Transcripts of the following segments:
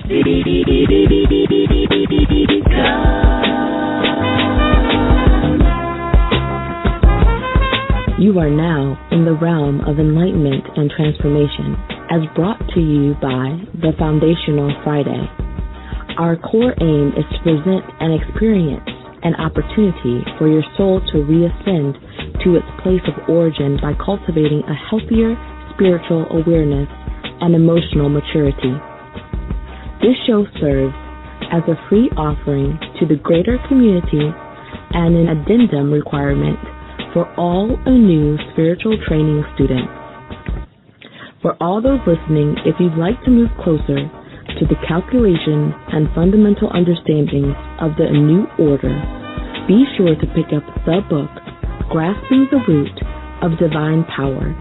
You are now in the realm of enlightenment and transformation, as brought to you by the Foundational Friday. Our core aim is to present an experience, an opportunity for your soul to reascend to its place of origin by cultivating a healthier spiritual awareness and emotional maturity. This show serves as a free offering to the greater community and an addendum requirement for all ANU spiritual training students. For all those listening, if you'd like to move closer to the calculations and fundamental understandings of the ANU order, be sure to pick up the book, Grasping the Root of Divine Power.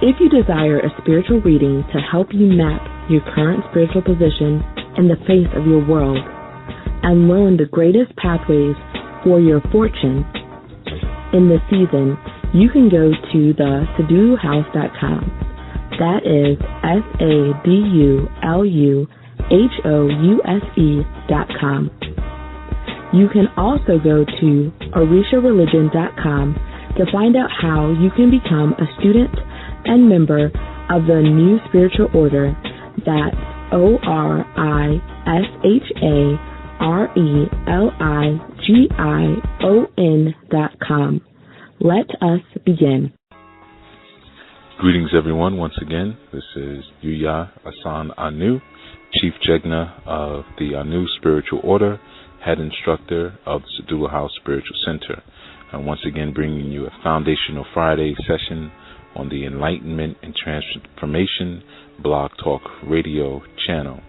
If you desire a spiritual reading to help you map your current spiritual position in the face of your world and learn the greatest pathways for your fortune in this season, you can go to the SaduluHouse.com. That is SADULUHOUSE.com. You can also go to OrishaReligion.com to find out how you can become a student and member of the new spiritual order. That's OrishaReligion.com. Let us begin. Greetings, everyone. Once again, this is Yuya Assaan-ANU, Chief Jegna of the ANU Spiritual Order, Head Instructor of the Sadulu House Spiritual Center, and once again bringing you a Foundational Friday session on the Enlightenment and Transformation Blog Talk Radio channel.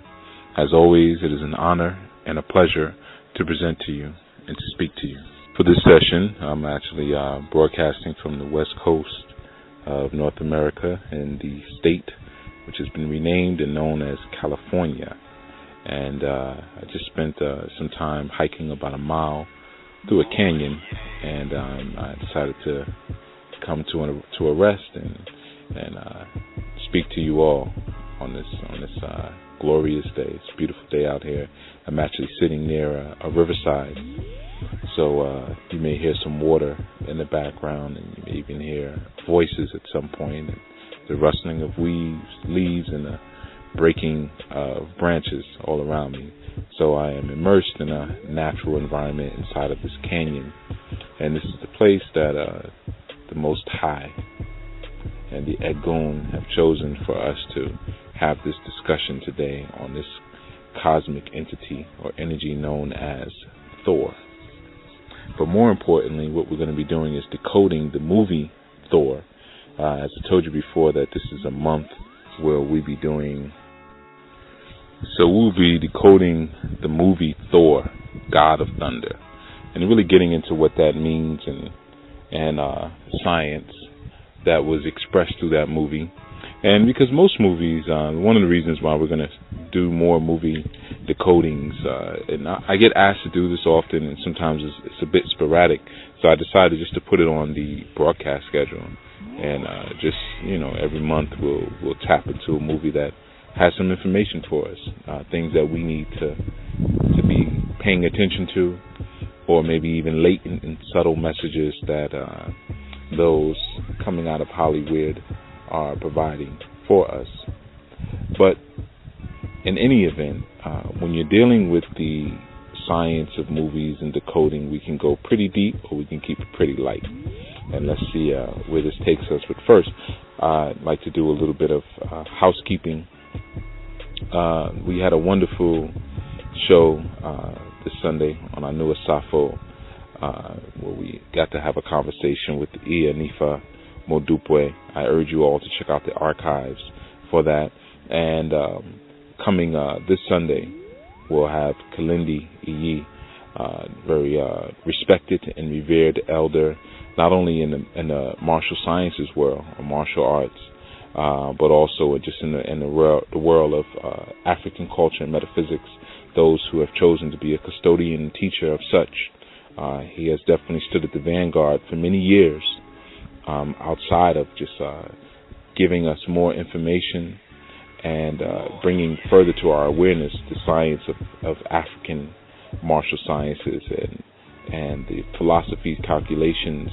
As always, it is an honor and a pleasure to present to you and to speak to you. For this session, I'm actually broadcasting from the West Coast of North America in the state which has been renamed and known as California. And I just spent some time hiking about a mile through a canyon, and I decided to come to a rest and speak to you all on this glorious day. It's a beautiful day out here. I'm actually sitting near a riverside, so you may hear some water in the background, and you may even hear voices at some point, and the rustling of leaves and the breaking of branches all around me. So I am immersed in a natural environment inside of this canyon, and this is the place that the Most High and the Egun have chosen for us to have this discussion today on this cosmic entity or energy known as Thor. But more importantly, what we're going to be doing is decoding the movie Thor. As I told you before, that this is a month where we'll be decoding the movie Thor, God of Thunder, and really getting into what that means and science that was expressed through that movie. And because most movies, one of the reasons why we're going to do more movie decodings, and I get asked to do this often, and sometimes it's a bit sporadic, so I decided just to put it on the broadcast schedule, and every month we'll tap into a movie that has some information for us, things that we need to be paying attention to, or maybe even latent and subtle messages that those coming out of Hollywood are providing for us. But in any event, when you're dealing with the science of movies and decoding, we can go pretty deep or we can keep it pretty light. And let's see where this takes us. But first, I'd like to do a little bit of housekeeping. We had a wonderful show this Sunday on our newest Safo, where we got to have a conversation with Iya Nifa Modupwe. I urge you all to check out the archives for that. And coming this Sunday, we'll have Kalindi Iyi, very respected and revered elder, not only in the martial sciences world or martial arts, but also just in the world of African culture and metaphysics. Those who have chosen to be a custodian and teacher of such. He has definitely stood at the vanguard for many years, outside of just giving us more information and bringing further to our awareness the science of African martial sciences and the philosophies, calculations,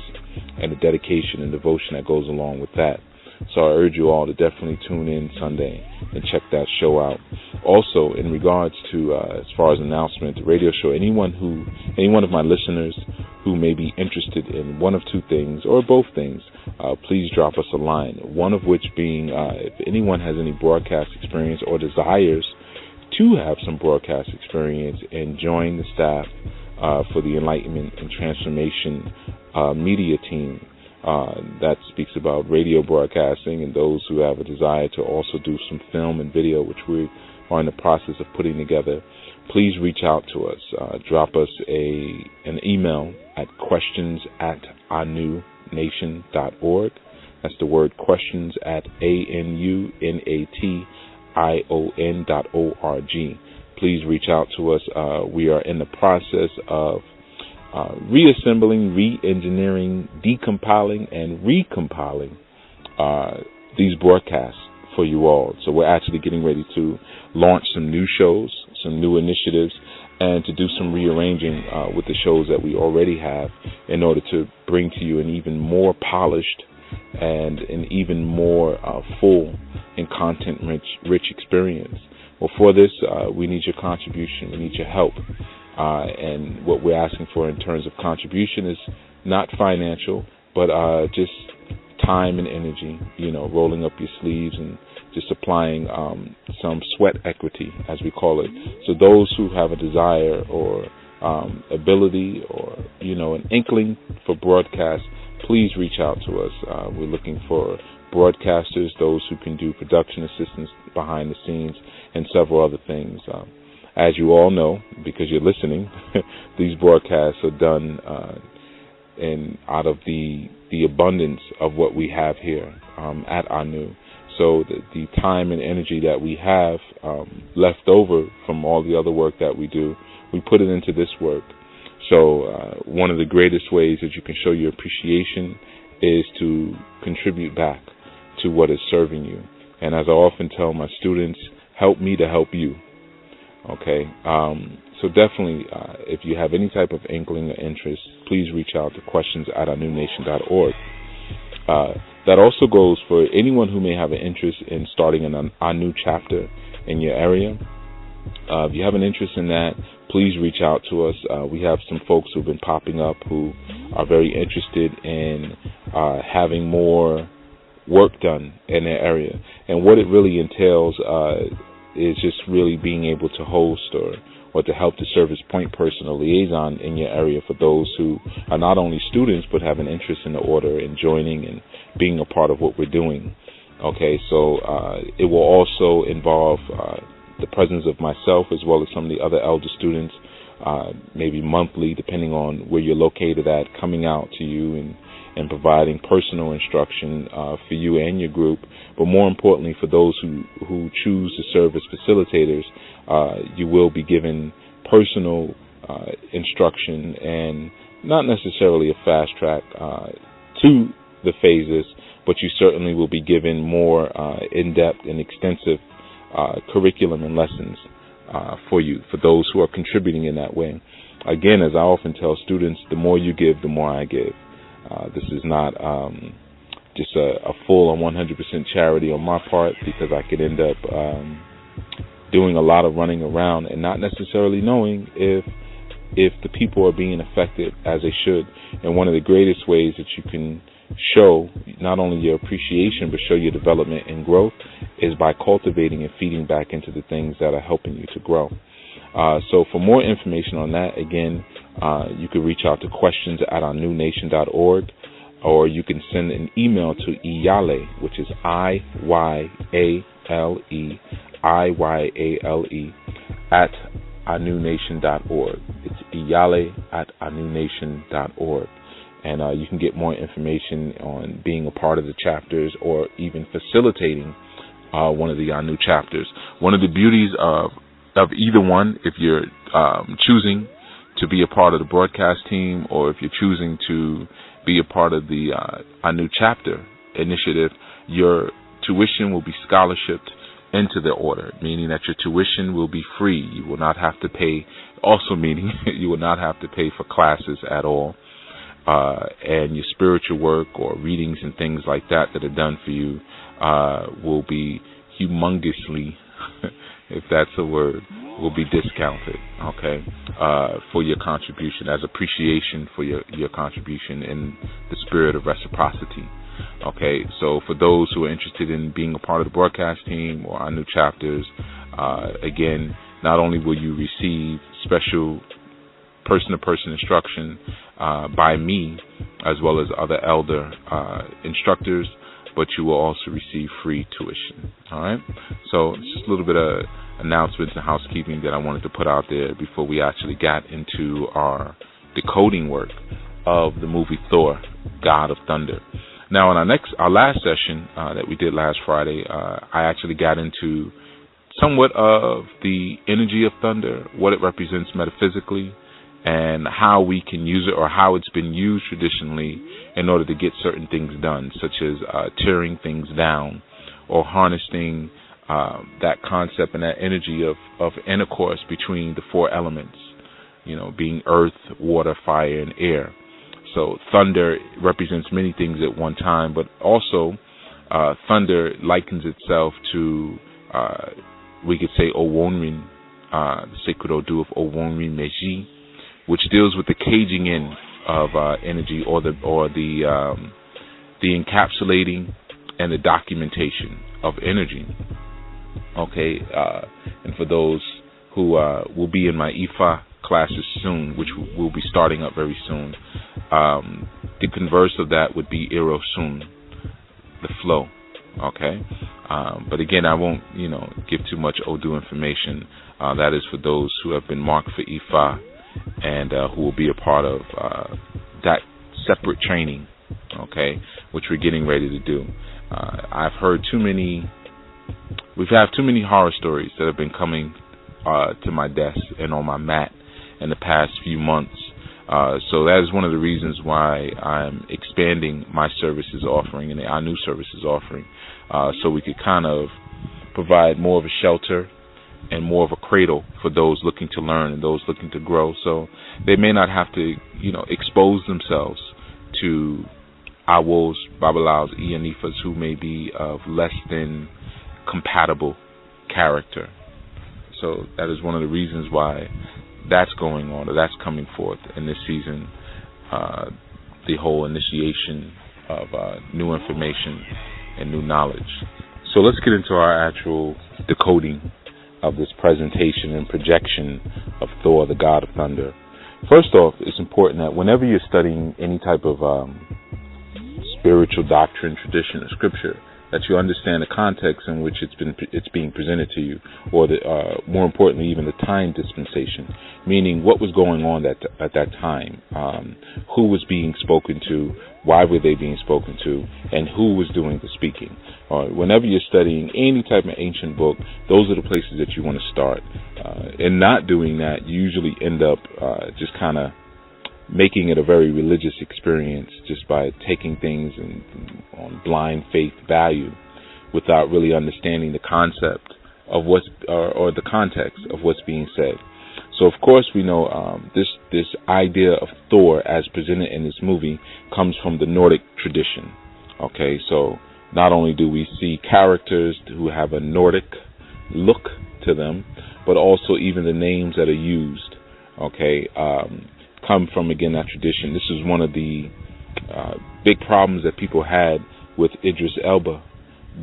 and the dedication and devotion that goes along with that. So I urge you all to definitely tune in Sunday and check that show out. Also, in regards to, as far as announcement, the radio show, any one of my listeners who may be interested in one of two things or both things, please drop us a line. One of which being, if anyone has any broadcast experience or desires to have some broadcast experience and join the staff for the Enlightenment and Transformation media team, that speaks about radio broadcasting, and those who have a desire to also do some film and video, which we are in the process of putting together, please reach out to us. Drop us an email at questions@anunation.org. That's the word questions at ANUNATION.org. Please reach out to us. We are in the process of reassembling, re-engineering, decompiling, and recompiling these broadcasts for you all. So we're actually getting ready to launch some new shows, some new initiatives, and to do some rearranging with the shows that we already have in order to bring to you an even more polished and an even more full and content-rich experience. Well, for this, we need your contribution. We need your help. And what we're asking for in terms of contribution is not financial, but just time and energy, rolling up your sleeves and just applying some sweat equity, as we call it. So those who have a desire or ability or, an inkling for broadcast, please reach out to us. We're looking for broadcasters, those who can do production assistance behind the scenes, and several other things. As you all know, because you're listening, these broadcasts are done out of the abundance of what we have here at ANU. So the time and energy that we have left over from all the other work that we do, we put it into this work. So one of the greatest ways that you can show your appreciation is to contribute back to what is serving you. And as I often tell my students, help me to help you. Okay, so definitely, if you have any type of inkling or interest, please reach out to questions@anunation.org. That also goes for anyone who may have an interest in starting an ANU chapter in your area. If you have an interest in that, please reach out to us. We have some folks who've been popping up who are very interested in having more work done in their area. And what it really entails is just really being able to host or to help to serve as point person or liaison in your area for those who are not only students but have an interest in the order and joining and being a part of what we're doing. Okay, so it will also involve the presence of myself as well as some of the other elder students, maybe monthly, depending on where you're located at, coming out to you and providing personal instruction for you and your group. But more importantly, for those who choose to serve as facilitators, you will be given personal instruction and not necessarily a fast track to the phases, but you certainly will be given more in-depth and extensive curriculum and lessons for you, for those who are contributing in that way. Again, as I often tell students, the more you give, the more I give. This is not just a full on 100% charity on my part, because I could end up doing a lot of running around and not necessarily knowing if the people are being affected as they should. And one of the greatest ways that you can show not only your appreciation but show your development and growth is by cultivating and feeding back into the things that are helping you to grow. So for more information on that, again, you can reach out to questions@anunation.org, or you can send an email to Iyale, which is IYALE at anunation.org. It's Iyale@anunation.org. And you can get more information on being a part of the chapters or even facilitating one of the ANU chapters. One of the beauties of either one, if you're choosing to be a part of the broadcast team or if you're choosing to be a part of the ANU chapter initiative, your tuition will be scholarshiped into the order, meaning that your tuition will be free. You will not have to pay, also meaning you will not have to pay for classes at all. And your spiritual work or readings and things like that are done for you will be humongously, if that's a word, will be discounted, okay, for your contribution, as appreciation for your contribution in the spirit of reciprocity. Okay, so for those who are interested in being a part of the broadcast team or our new chapters, again, not only will you receive special person-to-person instruction by me, as well as other elder instructors, but you will also receive free tuition. All right, so just a little bit of announcements and housekeeping that I wanted to put out there before we actually got into our decoding work of the movie Thor, God of Thunder. Now, in our last session that we did last Friday, I actually got into somewhat of the energy of thunder, what it represents metaphysically, and how we can use it, or how it's been used traditionally in order to get certain things done, such as tearing things down or harnessing that concept and that energy of intercourse between the four elements, being earth, water, fire, and air. So thunder represents many things at one time, but also thunder likens itself to, we could say, Owonrin, the sacred Odu of Owonrin Meji, which deals with the caging in of energy, or the encapsulating and the documentation of energy. Okay, and for those who will be in my Ifa classes soon, which will be starting up very soon, the converse of that would be Irosun, the flow. Okay, but again, I won't give too much Odu information. That is for those who have been marked for Ifa and who will be a part of that separate training. Okay, which we're getting ready to do. I've heard we've had too many horror stories that have been coming to my desk and on my mat in the past few months. So that is one of the reasons why I'm expanding my services offering and our new services offering, so we could kind of provide more of a shelter and more of a cradle for those looking to learn and those looking to grow. So they may not have to, expose themselves to Awos, Babalaos, Iyanifas who may be of less than compatible character. So that is one of the reasons why that's going on, or that's coming forth in this season, the whole initiation of new information and new knowledge. So let's get into our actual decoding of this presentation and projection of Thor, the God of Thunder. First off, it's important that whenever you're studying any type of spiritual doctrine, tradition, or scripture, that you understand the context in which it's being presented to you, or more importantly, even the time dispensation, meaning what was going on at that time, who was being spoken to, why were they being spoken to, and who was doing the speaking. Whenever you're studying any type of ancient book, those are the places that you want to start. In not doing that, you usually end up just kind of making it a very religious experience, just by taking things on blind faith value without really understanding the concept of what's or the context of what's being said. So of course we know this idea of Thor as presented in this movie comes from the Nordic tradition. Okay, so not only do we see characters who have a Nordic look to them, but also even the names that are used, okay, come from, again, that tradition. This is one of the big problems that people had with Idris Elba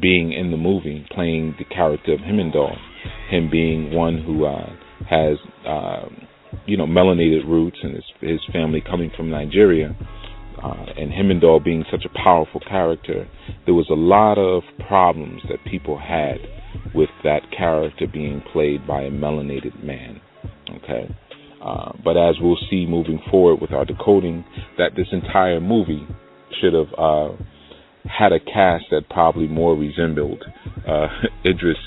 being in the movie, playing the character of Heimdall, him being one who has, melanated roots, and his family coming from Nigeria, and Heimdall being such a powerful character. There was a lot of problems that people had with that character being played by a melanated man, okay? But as we'll see moving forward with our decoding, that this entire movie should have had a cast that probably more resembled Idris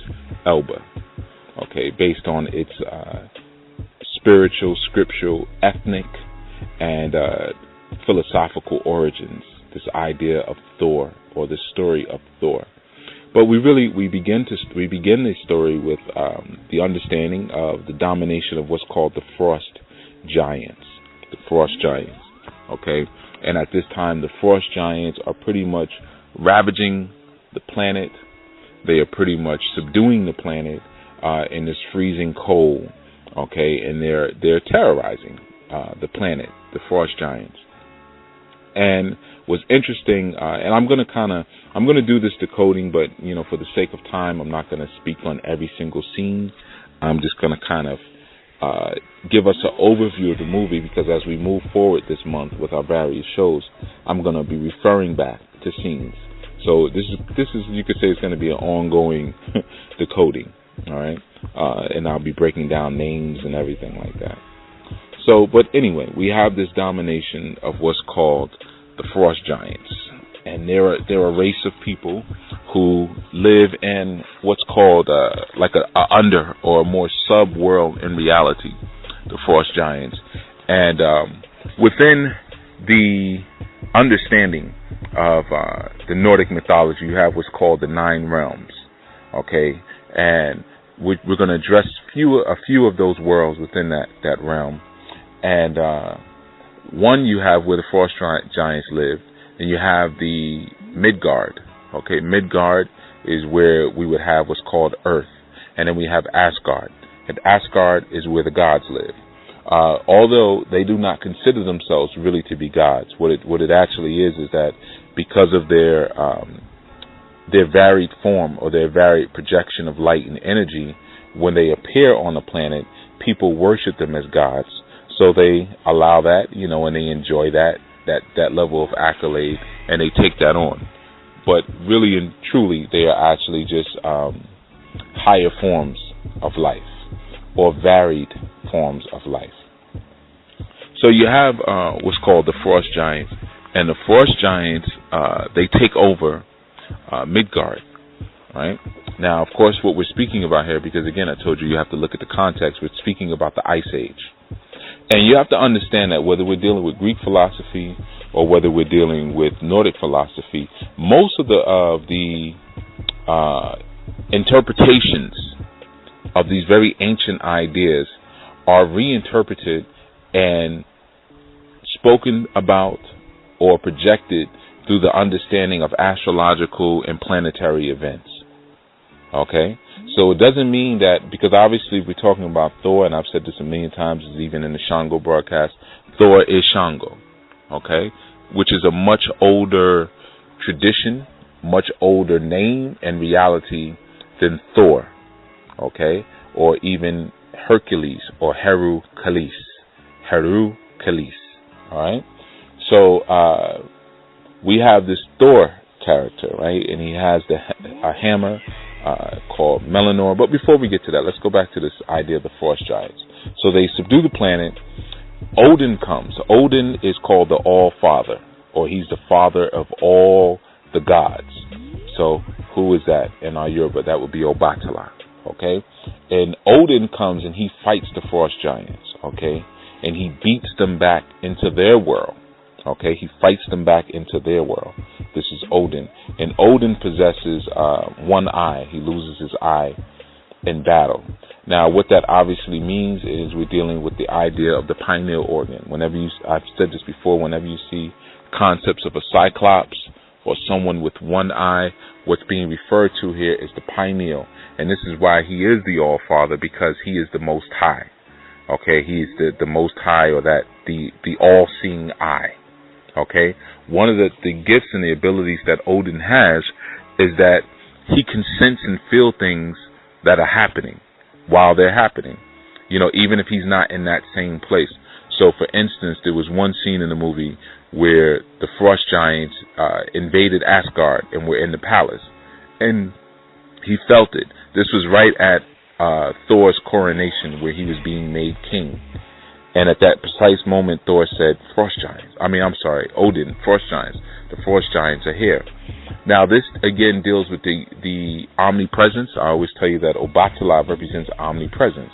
Elba, okay, based on its spiritual, scriptural, ethnic, and philosophical origins, this idea of Thor, or the story of Thor. But we begin the story with the understanding of the domination of what's called the Frost Giants. The Frost Giants. Okay? And at this time, the Frost Giants are pretty much ravaging the planet. They are pretty much subduing the planet in this freezing cold. Okay? And they're terrorizing the planet, the Frost Giants. And what's interesting, and I'm going to do this decoding, but for the sake of time, I'm not going to speak on every single scene. I'm just going to kind of give us an overview of the movie, because as we move forward this month with our various shows, I'm going to be referring back to scenes. So this is you could say it's going to be an ongoing decoding, all right? And I'll be breaking down names and everything like that. So, but anyway, we have this domination of what's called the Frost Giants, and they're a race of people who live in what's called like a under or a more sub world in reality, the Frost Giants. And within the understanding of the Nordic mythology, you have what's called the 9 realms. Okay, and we're going to address a few of those worlds within that realm. And one, you have where the Frost Giants live, and you have the Midgard. Okay, Midgard is where we would have what's called Earth, and then we have Asgard, and Asgard is where the gods live. Although they do not consider themselves really to be gods, what it actually is that because of their varied form or their varied projection of light and energy, when they appear on the planet, people worship them as gods. So they allow that, and they enjoy that level of accolade, and they take that on. But really and truly, they are actually just higher forms of life, or varied forms of life. So you have what's called the Frost Giants, and the Frost Giants, they take over Midgard, right? Now, of course, what we're speaking about here, because again, I told you have to look at the context, we're speaking about the Ice Age. And you have to understand that whether we're dealing with Greek philosophy or whether we're dealing with Nordic philosophy, most of the interpretations of these very ancient ideas are reinterpreted and spoken about or projected through the understanding of astrological and planetary events. Okay? So it doesn't mean that, because obviously we're talking about Thor, and I've said this a million times, even in the Shango broadcast, Thor is Shango, okay? Which is a much older tradition, much older name and reality than Thor, okay? Or even Hercules or Heru Kalis, all right? So we have this Thor character, right? And he has a hammer called Melanor. But before we get to that, let's go back to this idea of the Frost Giants. So they subdue the planet. Odin comes. Odin is called the All-Father, or he's the father of all the gods. So who is that in our Yoruba? That would be Obatala, okay? And Odin comes and he fights the Frost Giants, okay? And he beats them back into their world. Okay, he fights them back into their world. This is Odin. And Odin possesses one eye. He loses his eye in battle. Now, what that obviously means is we're dealing with the idea of the pineal organ. I've said this before, whenever you see concepts of a cyclops or someone with one eye, what's being referred to here is the pineal. And this is why he is the All-Father, because he is the Most High. Okay, he is the Most High, or that the all-seeing eye. Okay, one of the gifts and the abilities that Odin has is that he can sense and feel things that are happening while they're happening, even if he's not in that same place. So, for instance, there was one scene in the movie where the Frost Giants invaded Asgard and were in the palace, and he felt it. This was right at Thor's coronation, where he was being made king. And at that precise moment, Thor said, Odin, Frost Giants. The Frost Giants are here. Now, this, again, deals with the omnipresence. I always tell you that Obatala represents omnipresence.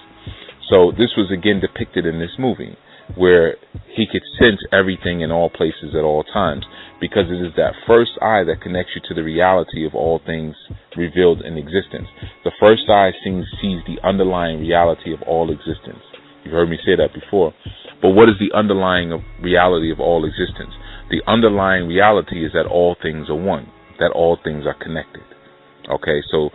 So this was, again, depicted in this movie. where he could sense everything in all places at all times, because it is that first eye that connects you to the reality of all things revealed in existence. The first eye sees the underlying reality of all existence. You've heard me say that before. But what is the underlying reality of all existence? The underlying reality is that all things are one, that all things are connected. Okay, so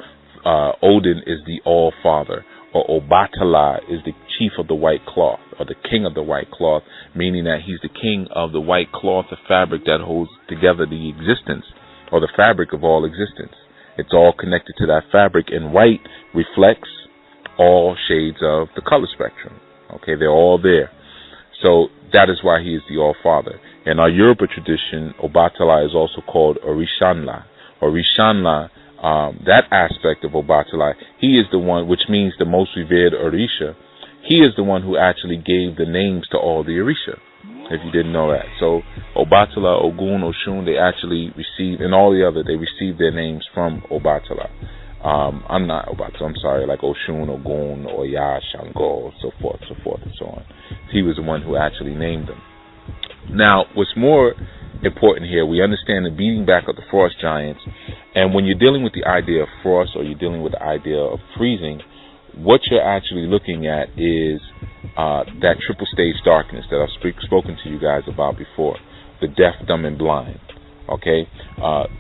Odin is the All-Father, or Obatala is the chief of the white cloth, or the king of the white cloth, meaning that he's the king of the white cloth, the fabric that holds together the existence, or the fabric of all existence. It's all connected to that fabric, and white reflects all shades of the color spectrum. Okay, they're all there. So that is why he is the All-Father. In our Yoruba tradition, Obatala is also called Orishanla. Orishanla, that aspect of Obatala, he is the one, which means the most revered Orisha. He is the one who actually gave the names to all the Orisha, if you didn't know that. So Obatala, Ogun, Oshun, they actually receive, and all the other, they receive their names from Obatala. I'm not Obatala, I'm sorry, like Oshun, Ogun, Oya, Shango, so forth, and so on. He was the one who actually named them. Now, what's more important here, we understand the beating back of the frost giants, and when you're dealing with the idea of frost, or you're dealing with the idea of freezing, what you're actually looking at is that triple stage darkness that I've spoken to you guys about before, the deaf, dumb, and blind. Okay,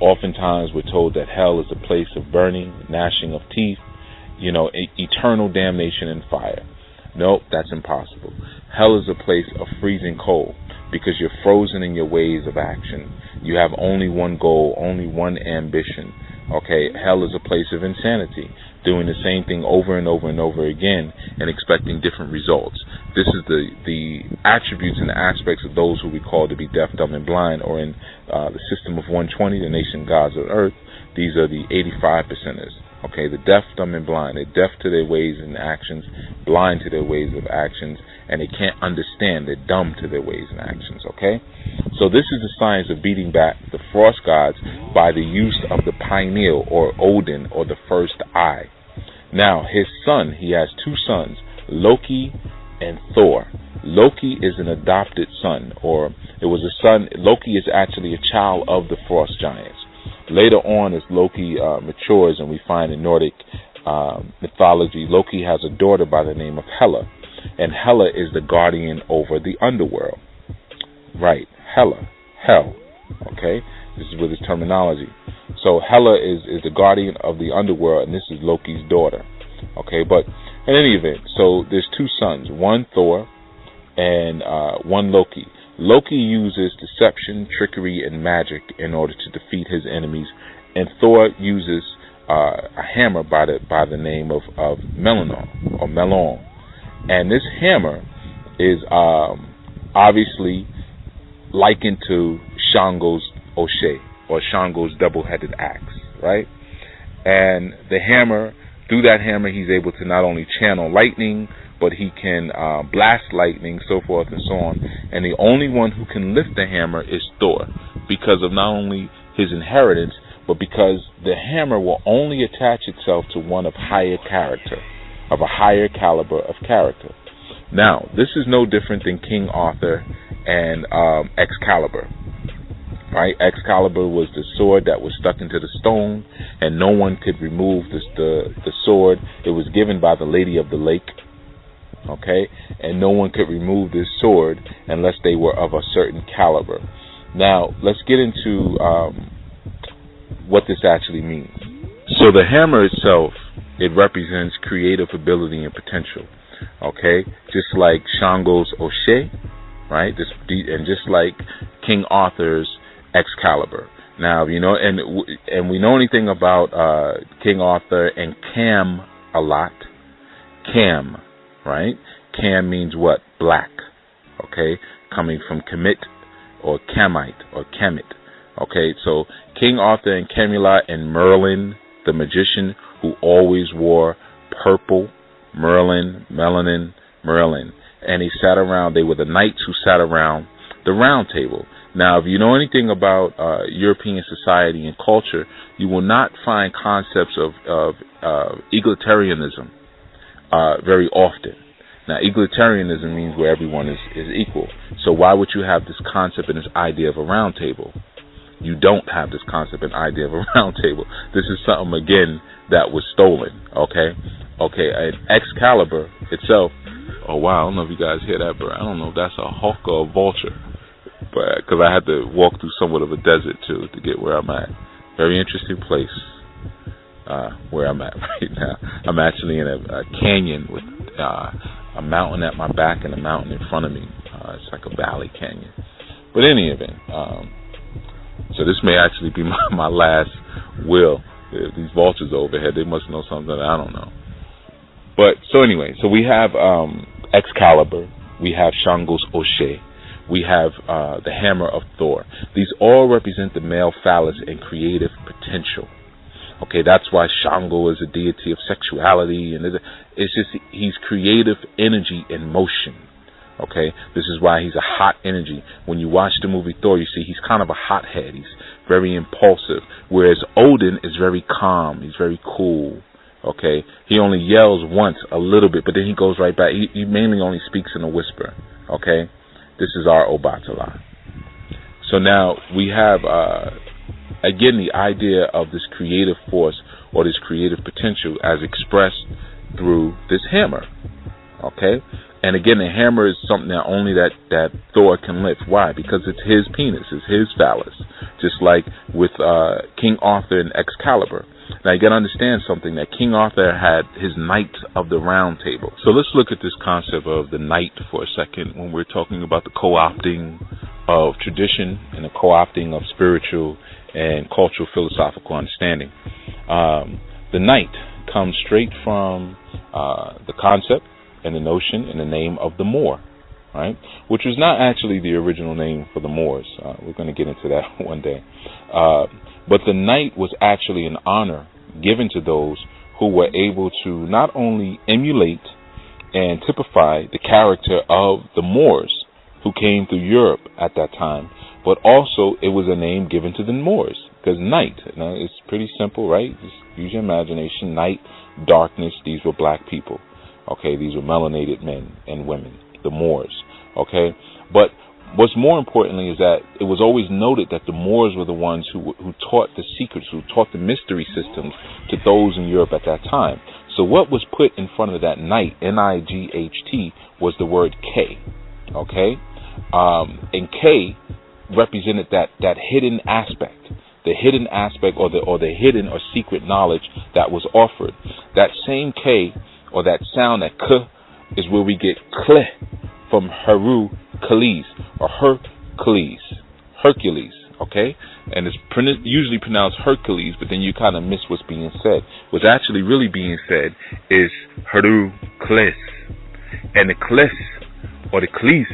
oftentimes we're told that hell is a place of burning, gnashing of teeth, eternal damnation and fire. Nope, that's impossible. Hell is a place of freezing cold, because you're frozen in your ways of action. You have only one goal, only one ambition. Okay, hell is a place of insanity, doing the same thing over and over and over again and expecting different results. This is the attributes and the aspects of those who we call to be deaf, dumb, and blind, or in the system of 120, the nation gods of earth. These are the 85%ers. Okay, the deaf, dumb, and blind. They're deaf to their ways and actions, blind to their ways of actions, and they can't understand. They're dumb to their ways and actions. Okay, so this is the science of beating back the frost gods by the use of the pineal, or Odin, or the first eye. Now, his son, he has two sons, Loki and Thor. Loki is an adopted son, or it was a son. Loki is actually a child of the frost giants. Later on, as Loki matures, and we find in Nordic mythology, Loki has a daughter by the name of Hela, and Hela is the guardian over the underworld. Right, Hela, hell. Okay, this is with his terminology. So Hela is the guardian of the underworld, and this is Loki's daughter. Okay, but in any event, so there's two sons, one Thor and one Loki. Loki uses deception, trickery, and magic in order to defeat his enemies, and Thor uses a hammer by the name of Melanon, or Melon. And this hammer is obviously likened to Shango's Oshe, or Shango's double-headed axe, right? And the hammer, through that hammer, he's able to not only channel lightning, but he can blast lightning, so forth and so on. And the only one who can lift the hammer is Thor, because of not only his inheritance, but because the hammer will only attach itself to one of higher character, of a higher caliber of character. Now, this is no different than King Arthur and Excalibur. Right? Excalibur was the sword that was stuck into the stone, and no one could remove the sword. It was given by the Lady of the Lake. Okay, and no one could remove this sword unless they were of a certain caliber. Now, let's get into what this actually means. So the hammer itself, it represents creative ability and potential. Okay, just like Shango's Oshe, right? And just like King Arthur's Excalibur. Now, and we know anything about King Arthur and Cam a lot. Cam. Right? Cam means what? Black. Okay? Coming from Kemet, or Camite, or Kemet. Okay? So King Arthur and Camelot and Merlin, the magician who always wore purple, Merlin. And he sat around, they were the knights who sat around the round table. Now, if you know anything about European society and culture, you will not find concepts of egalitarianism very often. Now, egalitarianism means where everyone is equal. So why would you have this concept and this idea of a round table? You don't have this concept and idea of a round table. This is something, again, that was stolen, okay? Okay, and Excalibur itself, oh, wow, I don't know if you guys hear that, but I don't know if that's a hawk or a vulture, but because I had to walk through somewhat of a desert, too, to get where I'm at. Very interesting place where I'm at right now. I'm actually in a canyon with a mountain at my back and a mountain in front of me. It's like a valley canyon. But in any event, so this may actually be my last will. These vultures overhead, they must know something that I don't know. But so anyway, so we have Excalibur, we have Shango's O'Shea, we have the hammer of Thor. These all represent the male phallus and creative potential. Okay, that's why Shango is a deity of sexuality, and it's just he's creative energy in motion. Okay, this is why he's a hot energy. When you watch the movie Thor, you see he's kind of a hothead. He's very impulsive, whereas Odin is very calm. He's very cool. Okay, he only yells once a little bit, but then he goes right back. He mainly only speaks in a whisper. Okay, this is our Obatala. So now we have again the idea of this creative force or this creative potential as expressed through this hammer. Okay. And again, the hammer is something that only that Thor can lift. Why? Because it's his penis, it's his phallus. Just like with King Arthur and Excalibur. Now you got to understand something, that King Arthur had his Knights of the Round Table. So let's look at this concept of the knight for a second when we're talking about the co-opting of tradition and the co-opting of spiritual and cultural philosophical understanding. The knight comes straight from the concept and the notion and the name of the Moor, right? Which was not actually the original name for the Moors. We're going to get into that one day. But the knight was actually an honor given to those who were able to not only emulate and typify the character of the Moors who came through Europe at that time, but also it was a name given to the Moors. Because night, it's pretty simple, right? Just use your imagination. Night, darkness, these were black people. Okay, these were melanated men and women, the Moors. Okay, but what's more importantly is that it was always noted that the Moors were the ones who taught the secrets, who taught the mystery systems to those in Europe at that time. So what was put in front of that knight, N-I-G-H-T, was the word K. Okay, and K represented that hidden aspect. The hidden aspect or the hidden or secret knowledge that was offered. That same K, or that sound, that K, is where we get Kle from Hercules or Hercules, okay? And it's usually pronounced Hercules, but then you kind of miss what's being said. What's actually really being said is Hercules. And the Kles, or the Kles,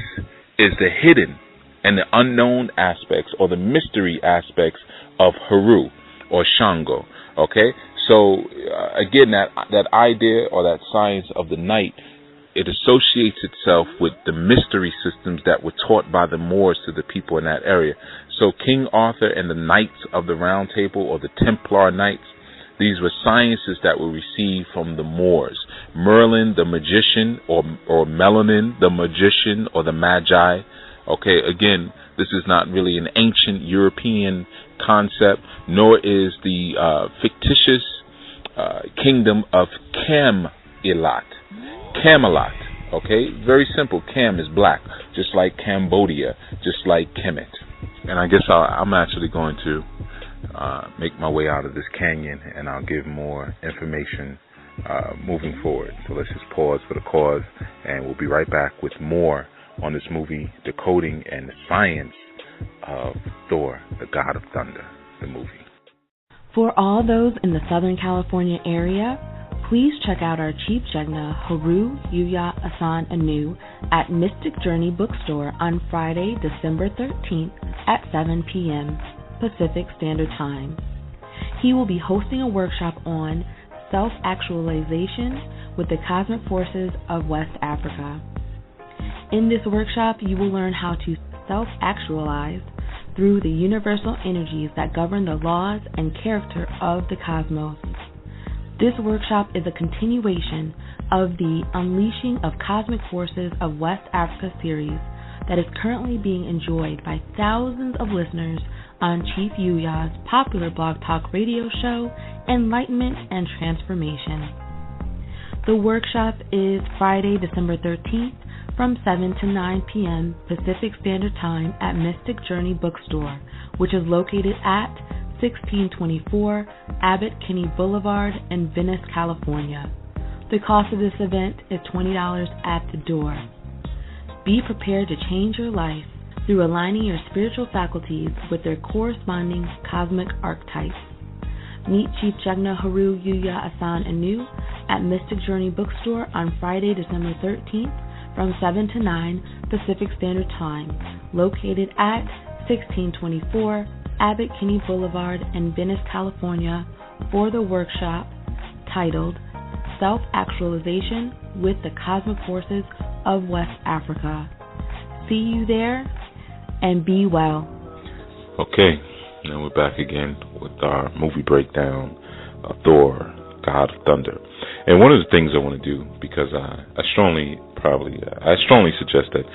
is the hidden and the unknown aspects or the mystery aspects of Heru or Shango, okay? So again, that idea or that science of the night, it associates itself with the mystery systems that were taught by the Moors to the people in that area. So King Arthur and the Knights of the Round Table, or the Templar Knights, these were sciences that were received from the Moors. Merlin the magician, or Melanin the magician, or the Magi. Okay, again, this is not really an ancient European concept, nor is the fictitious kingdom of Camelot. Camelot, okay? Very simple. Cam is black, just like Cambodia, just like Kemet. And I guess I'm actually going to make my way out of this canyon, and I'll give more information moving forward. So let's just pause for the cause, and we'll be right back with more on this movie, Decoding and the Science of Thor, the God of Thunder, the movie. For all those in the Southern California area, please check out our Chief Jegna, Yuya Assaan-ANU, at Mystic Journey Bookstore on Friday, December 13th at 7 p.m. Pacific Standard Time. He will be hosting a workshop on self-actualization with the cosmic forces of West Africa. In this workshop, you will learn how to self-actualize through the universal energies that govern the laws and character of the cosmos. This workshop is a continuation of the Unleashing of Cosmic Forces of West Africa series that is currently being enjoyed by thousands of listeners on Chief Yuya's popular blog talk radio show, Enlightenment and Transformation. The workshop is Friday, December 13th from 7 to 9 p.m. Pacific Standard Time at Mystic Journey Bookstore, which is located at 1624 Abbott Kinney Boulevard in Venice, California. The cost of this event is $20 at the door. Be prepared to change your life through aligning your spiritual faculties with their corresponding cosmic archetypes. Meet Chief Jegna Yuya Assaan-ANU at Mystic Journey Bookstore on Friday, December 13th from 7 to 9 Pacific Standard Time, located at 1624 Abbott Kinney Boulevard in Venice, California, for the workshop titled Self-Actualization with the Cosmic Forces of West Africa. See you there, and be well. Okay, now we're back again with our movie breakdown of Thor, God of Thunder. And one of the things I want to do, because I strongly suggest that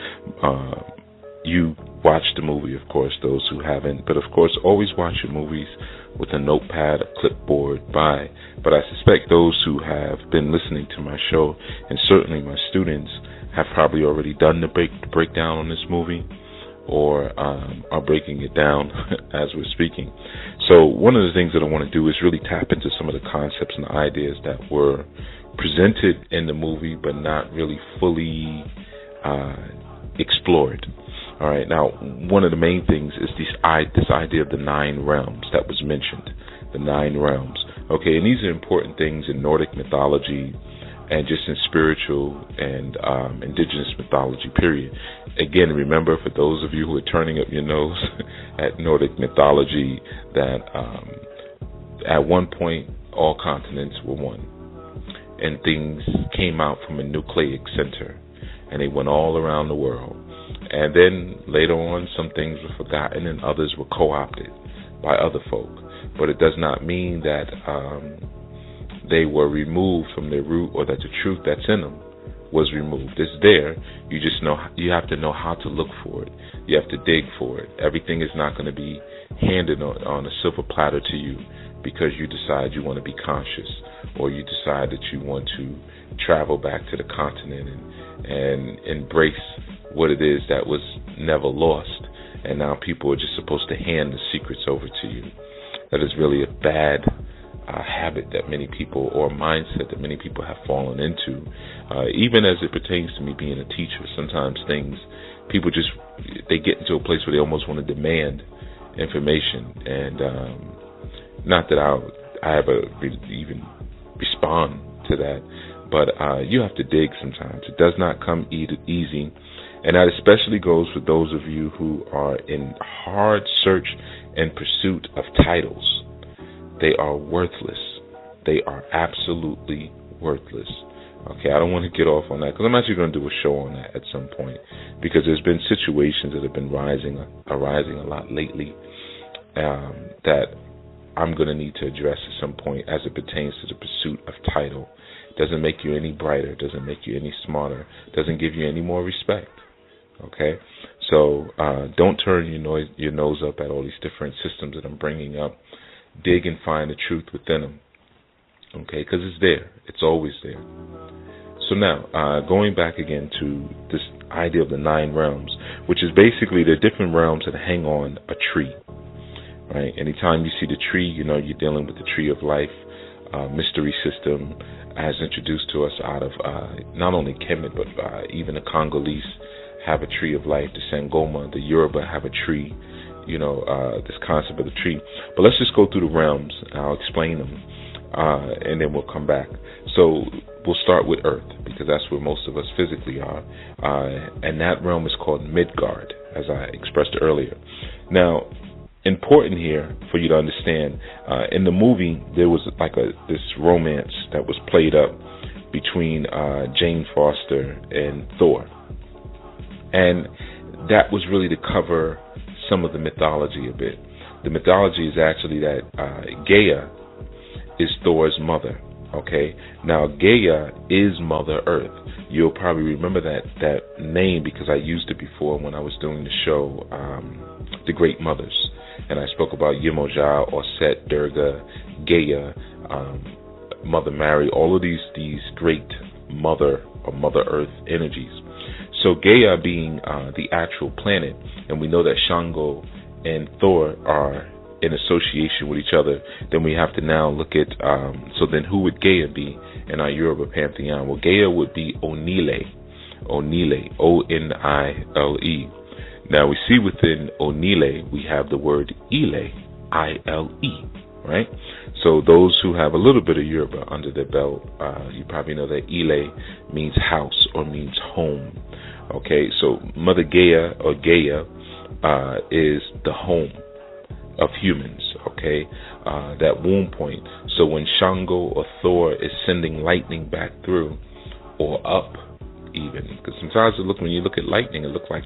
you watch the movie, of course, those who haven't, but of course always watch your movies with a notepad, a clipboard by. But I suspect those who have been listening to my show, and certainly my students, have probably already done the breakdown on this movie, or are breaking it down as we're speaking. So one of the things that I want to do is really tap into some of the concepts and the ideas that were presented in the movie but not really fully explored. All right, now one of the main things is this idea of the 9 realms that was mentioned, the 9 realms. Okay, and these are important things in Nordic mythology and just in spiritual and indigenous mythology, period. Again, remember, for those of you who are turning up your nose at Nordic mythology, that at one point all continents were one, and things came out from a nucleic center, and they went all around the world. And then later on, some things were forgotten and others were co-opted by other folk. But it does not mean that they were removed from their root, or that the truth that's in them was removed. It's there. You have to know how to look for it. You have to dig for it. Everything is not going to be handed on a silver platter to you because you decide you want to be conscious, or you decide that you want to travel back to the continent and embrace what it is that was never lost, and now people are just supposed to hand the secrets over to you. That is really a bad habit that many people, or mindset that many people have fallen into. Even as it pertains to me being a teacher, sometimes people they get into a place where they almost want to demand information, and not that I ever even respond to that, but you have to dig sometimes. It does not come easy, and that especially goes for those of you who are in hard search and pursuit of titles. They are worthless. They are absolutely worthless. Okay, I don't want to get off on that, because I'm actually going to do a show on that at some point, because there's been situations that have been arising a lot lately that I'm going to need to address at some point as it pertains to the pursuit of title. It doesn't make you any brighter, doesn't make you any smarter, doesn't give you any more respect. Okay, so don't turn your nose up at all these different systems that I'm bringing up. Dig and find the truth within them. Okay, because it's there. It's always there. So now, going back again to this idea of the 9 realms, which is basically the different realms that hang on a tree. Right? Anytime you see the tree, you're dealing with the tree of life. Mystery system as introduced to us out of not only Kemet, but even the Congolese have a tree of life. The Sangoma, the Yoruba have a tree. This concept of the tree. But let's just go through the realms, and I'll explain them, and then we'll come back. So we'll start with Earth, because that's where most of us physically are, and that realm is called Midgard, as I expressed earlier. Now, important here for you to understand, in the movie, there was like this romance that was played up between Jane Foster and Thor. And that was really to cover some of the mythology a bit. The mythology is actually that Gaia is Thor's mother, Okay, now Gaia is Mother Earth. You'll probably remember that name because I used it before when I was doing the show, The Great Mothers. And I spoke about Yemoja, Osset, Durga, Gaia, Mother Mary, all of these great Mother or Mother Earth energies. So Gaia being the actual planet, and we know that Shango and Thor are in association with each other, then we have to now look at, so then who would Gaia be in our Yoruba pantheon? Well, Gaia would be Onile, O-N-I-L-E. Now we see within Onile, we have the word Ile, I-L-E, right? So those who have a little bit of Yoruba under their belt, you probably know that Ile means house or means home. Okay, so Mother Gaia or Gaia is the home of humans, okay, that womb point. So when Shango or Thor is sending lightning back through or up, even because sometimes when you look at lightning, it looks like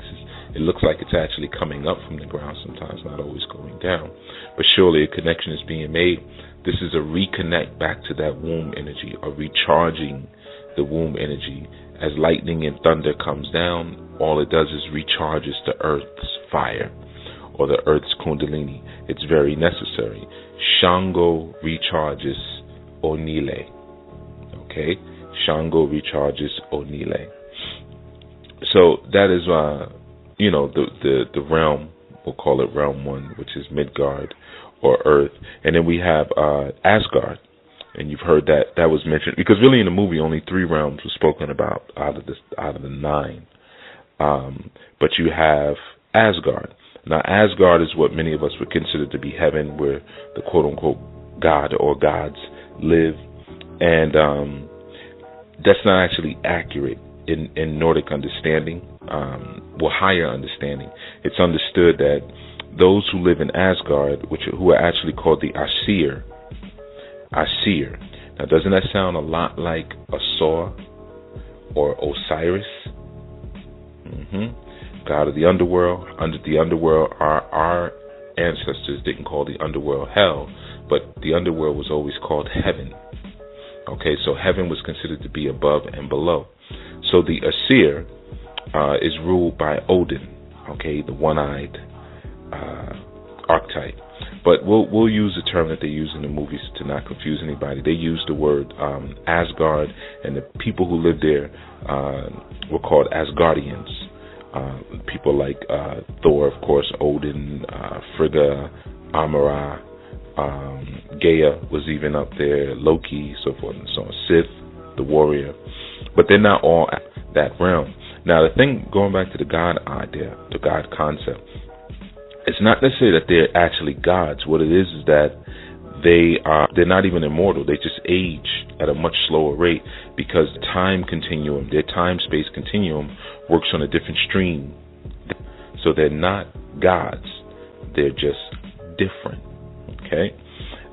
it's actually coming up from the ground. Sometimes not always going down, but surely a connection is being made. This is a reconnect back to that womb energy, or recharging the womb energy. As lightning and thunder comes down, all it does is recharges the earth's fire, or the earth's kundalini. It's very necessary. Shango recharges Onile. Okay? Shango recharges Onile. So that is, the realm, we'll call it realm 1, which is Midgard, or Earth. And then we have Asgard. And you've heard that was mentioned, because really in the movie only 3 realms were spoken about out of the 9. But you have Asgard. Now, Asgard is what many of us would consider to be heaven, where the quote-unquote God or gods live. And that's not actually accurate in Nordic understanding, higher understanding. It's understood that those who live in Asgard, who are actually called the Aesir. Now, doesn't that sound a lot like Asor or Osiris? God of the underworld. Under the underworld, our ancestors didn't call the underworld hell, but the underworld was always called heaven. Okay, so heaven was considered to be above and below. So the Aesir is ruled by Odin, okay, the one-eyed archetype. But we'll use the term that they use in the movies to not confuse anybody. They use the word Asgard, and the people who lived there were called Asgardians. People like Thor, of course, Odin, Frigga, Amara, Gaia was even up there, Loki, so forth and so on, Sith, the warrior. But they're not all that realm. Now, the thing, going back to the God idea, the God concept, it's not necessarily that they're actually gods. What it is that they're not even immortal. They just age at a much slower rate, because the time continuum, their time-space continuum, works on a different stream. So they're not gods. They're just different. Okay?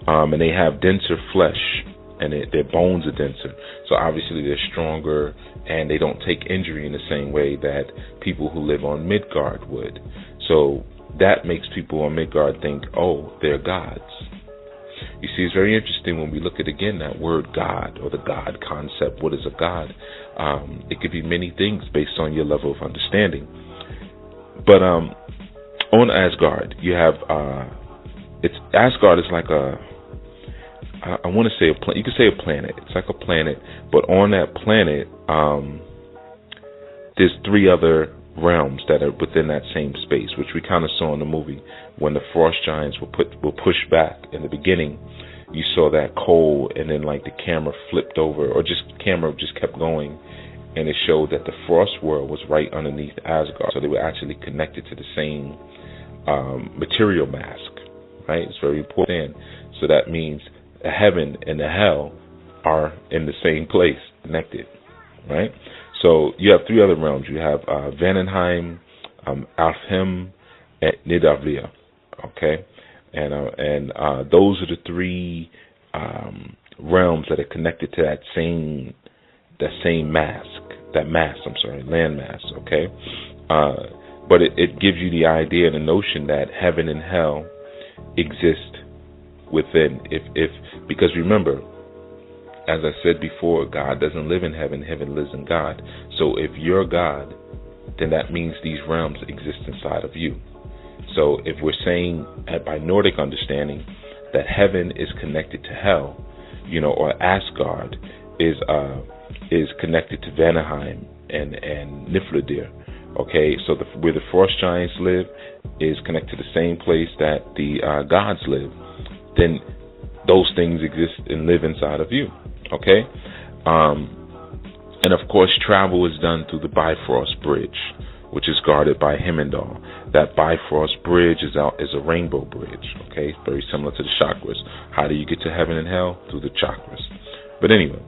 And they have denser flesh, and their bones are denser. So obviously they're stronger, and they don't take injury in the same way that people who live on Midgard would. So that makes people on Midgard think, oh, they're gods. You see, it's very interesting when we look at, again, that word God, or the God concept. What is a God? It could be many things based on your level of understanding. But on Asgard, you have, Asgard is like I want to say you could say a planet. It's like a planet, but on that planet, there's 3 other realms that are within that same space, which we kind of saw in the movie when the frost giants were pushed back. In the beginning, you saw that coal, and then like the camera flipped over, or camera just kept going, and it showed that the frost world was right underneath Asgard. So they were actually connected to the same material mask, right? It's very important. So that means the heaven and the hell are in the same place, connected, right? So you have 3 other realms. You have Vandenheim, Alfheim, and Nidavellir. Okay, and those are the 3 realms that are connected to that same land mass. Okay, but it gives you the idea and the notion that heaven and hell exist within. Because remember, as I said before, God doesn't live in heaven. Heaven lives in God. So if you're God, then that means these realms exist inside of you. So if we're saying by Nordic understanding that heaven is connected to hell, or Asgard is connected to Vanaheim and Niflheim. Okay, so where the frost giants live is connected to the same place that the gods live. Then those things exist and live inside of you. Okay, and of course travel is done through the Bifrost Bridge, which is guarded by Heimdall. That Bifrost Bridge is a rainbow bridge. Okay, very similar to the chakras. How do you get to heaven and hell? Through the chakras. But anyway,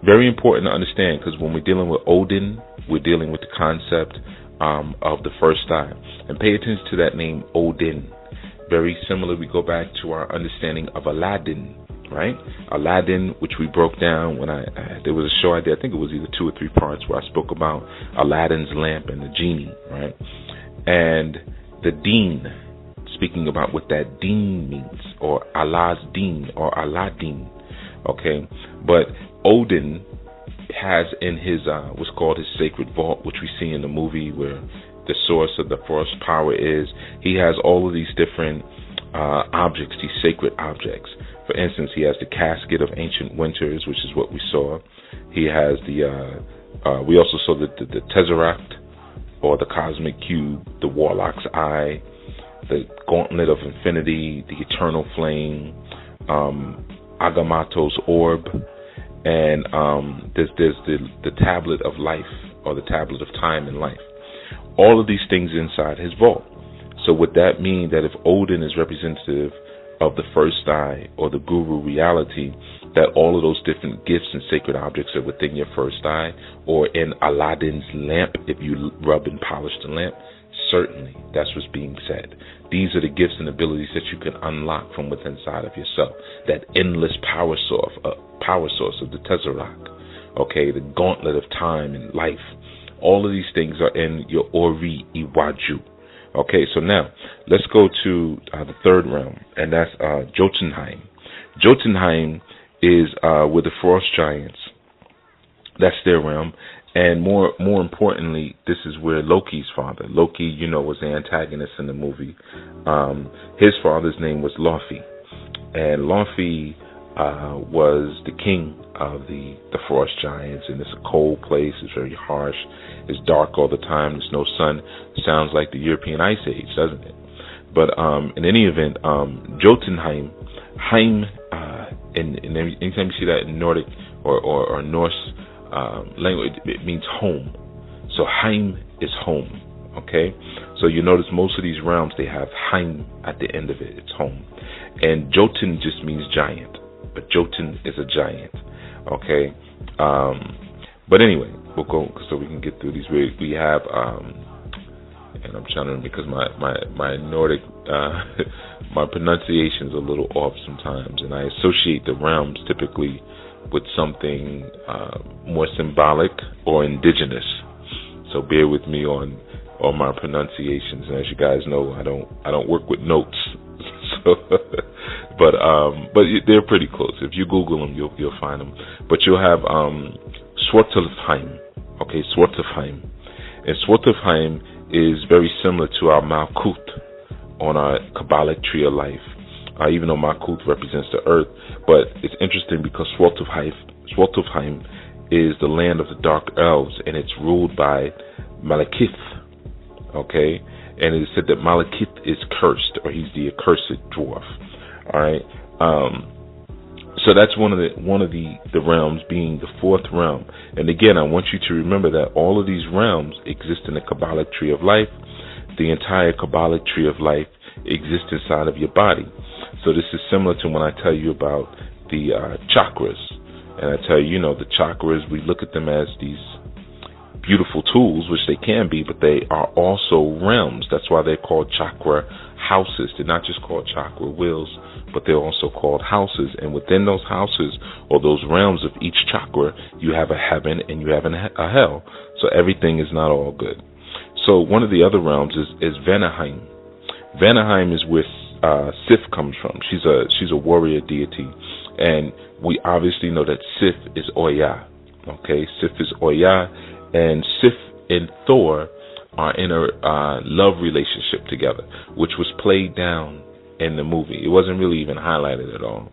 very important to understand, because when we're dealing with Odin, we're dealing with the concept of the first eye. And pay attention to that name, Odin. Very similar, we go back to our understanding of Aladdin, right? Aladdin, which we broke down when there was a show I did, I think it was either 2 or 3 parts, where I spoke about Aladdin's lamp and the genie, right? And the deen, speaking about what that deen means, or Allah's deen, or Aladdin, okay? But Odin has in his what's called his sacred vault, which we see in the movie where the source of the force power is. He has all of these different objects, these sacred objects. For instance, he has the casket of ancient winters, which is what we saw. He has we also saw the tesseract, or the cosmic cube, the warlock's eye, the gauntlet of infinity, the eternal flame, Agamotto's orb, and there's the tablet of life, or the tablet of time and life. All of these things inside his vault. So would that mean that if Odin is representative of the first eye, or the guru reality, that all of those different gifts and sacred objects are within your first eye, or in Aladdin's lamp if you rub and polish the lamp? Certainly, that's what's being said. These are the gifts and abilities that you can unlock from within inside of yourself. That endless power source of the Tesseract. Okay, the gauntlet of time and life. All of these things are in your Ori Iwaju. Okay, so now let's go to the third realm, and that's Jotunheim. Jotunheim is with the frost giants. That's their realm. And more importantly, this is where Loki's father, Loki, was the antagonist in the movie. His father's name was Laufey. And Laufey was the king of the frost giants. And it's a cold place. It's very harsh. It's dark all the time. There's no sun. Sounds like the European Ice Age, doesn't it? But in any event, Jotunheim, Heim, and anytime you see that in Nordic or Norse language, it means home. So Heim is home. Okay, so you notice most of these realms, they have Heim at the end of it. It's home. And Jotun just means giant, but Jotun is a giant. Okay, but anyway, we'll go so we can get through these. We have and I'm trying to, because my Nordic my pronunciation is a little off sometimes, and I associate the realms typically with something more symbolic or indigenous. So bear with me on my pronunciations. And as you guys know, I don't work with notes. So, but they're pretty close. If you Google them, you'll find them. But you'll have Svartalfheim. Okay, Svartalfheim. And Svartalfheim is very similar to our Malkuth on our Kabbalic tree of life. Even though Malkuth represents the earth, but it's interesting because Svartalfheim is the land of the dark elves, and it's ruled by Malekith. Okay, and it is said that Malekith is cursed, or he's the accursed dwarf. All right, so that's one of the realms, being the fourth realm. And again, I want you to remember that all of these realms exist in the Kabbalic tree of life. The entire Kabbalic tree of life exists inside of your body. So this is similar to when I tell you about the chakras. And I tell you, the chakras, we look at them as these beautiful tools, which they can be, but they are also realms. That's why they're called chakra houses. They're not just called chakra wheels, but they're also called houses. And within those houses, or those realms of each chakra, you have a heaven and you have a hell. So everything is not all good. So one of the other realms is Vanaheim. Vanaheim is where Sif comes from. She's a warrior deity. And we obviously know that Sif is Oya. Okay, Sif is Oya, and Sif and Thor are in a love relationship together, which was played down in the movie. It wasn't really even highlighted at all.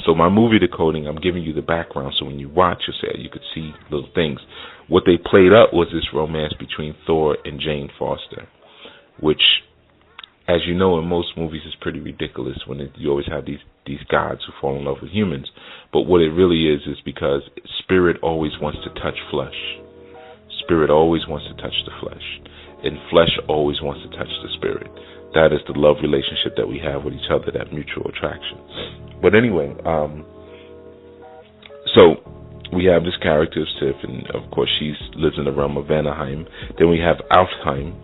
So my movie decoding, I'm giving you the background, so when you watch you could see little things. What they played up was this romance between Thor and Jane Foster, which, as you know, in most movies is pretty ridiculous when you always have these gods who fall in love with humans. But what it really is because spirit always wants to touch flesh. Spirit always wants to touch the flesh, and flesh always wants to touch the spirit. That is the love relationship that we have with each other, that mutual attraction. But anyway, so we have this character of Sif, and of course she lives in the realm of Vanaheim. Then we have Alfheim.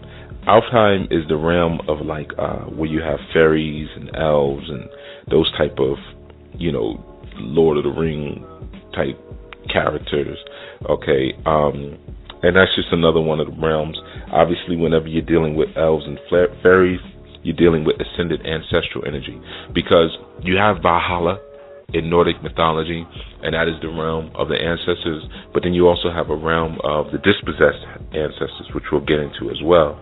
Alfheim is the realm of like where you have fairies and elves and those type of, Lord of the Ring type characters. Okay, and that's just another one of the realms. Obviously, whenever you're dealing with elves and fairies, you're dealing with ascended ancestral energy, because you have Valhalla in Nordic mythology, and that is the realm of the ancestors. But then you also have a realm of the dispossessed ancestors, which we'll get into as well.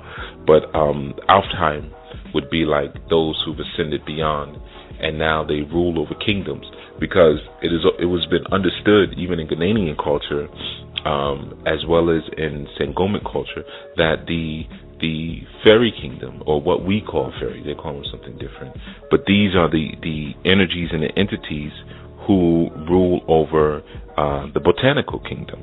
But Alfheim would be like those who've ascended beyond, and now they rule over kingdoms, because it was been understood even in Ghanaian culture, as well as in Sangomic culture, that the fairy kingdom, or what we call fairy, they call them something different, but these are the energies and the entities who rule over the botanical kingdom.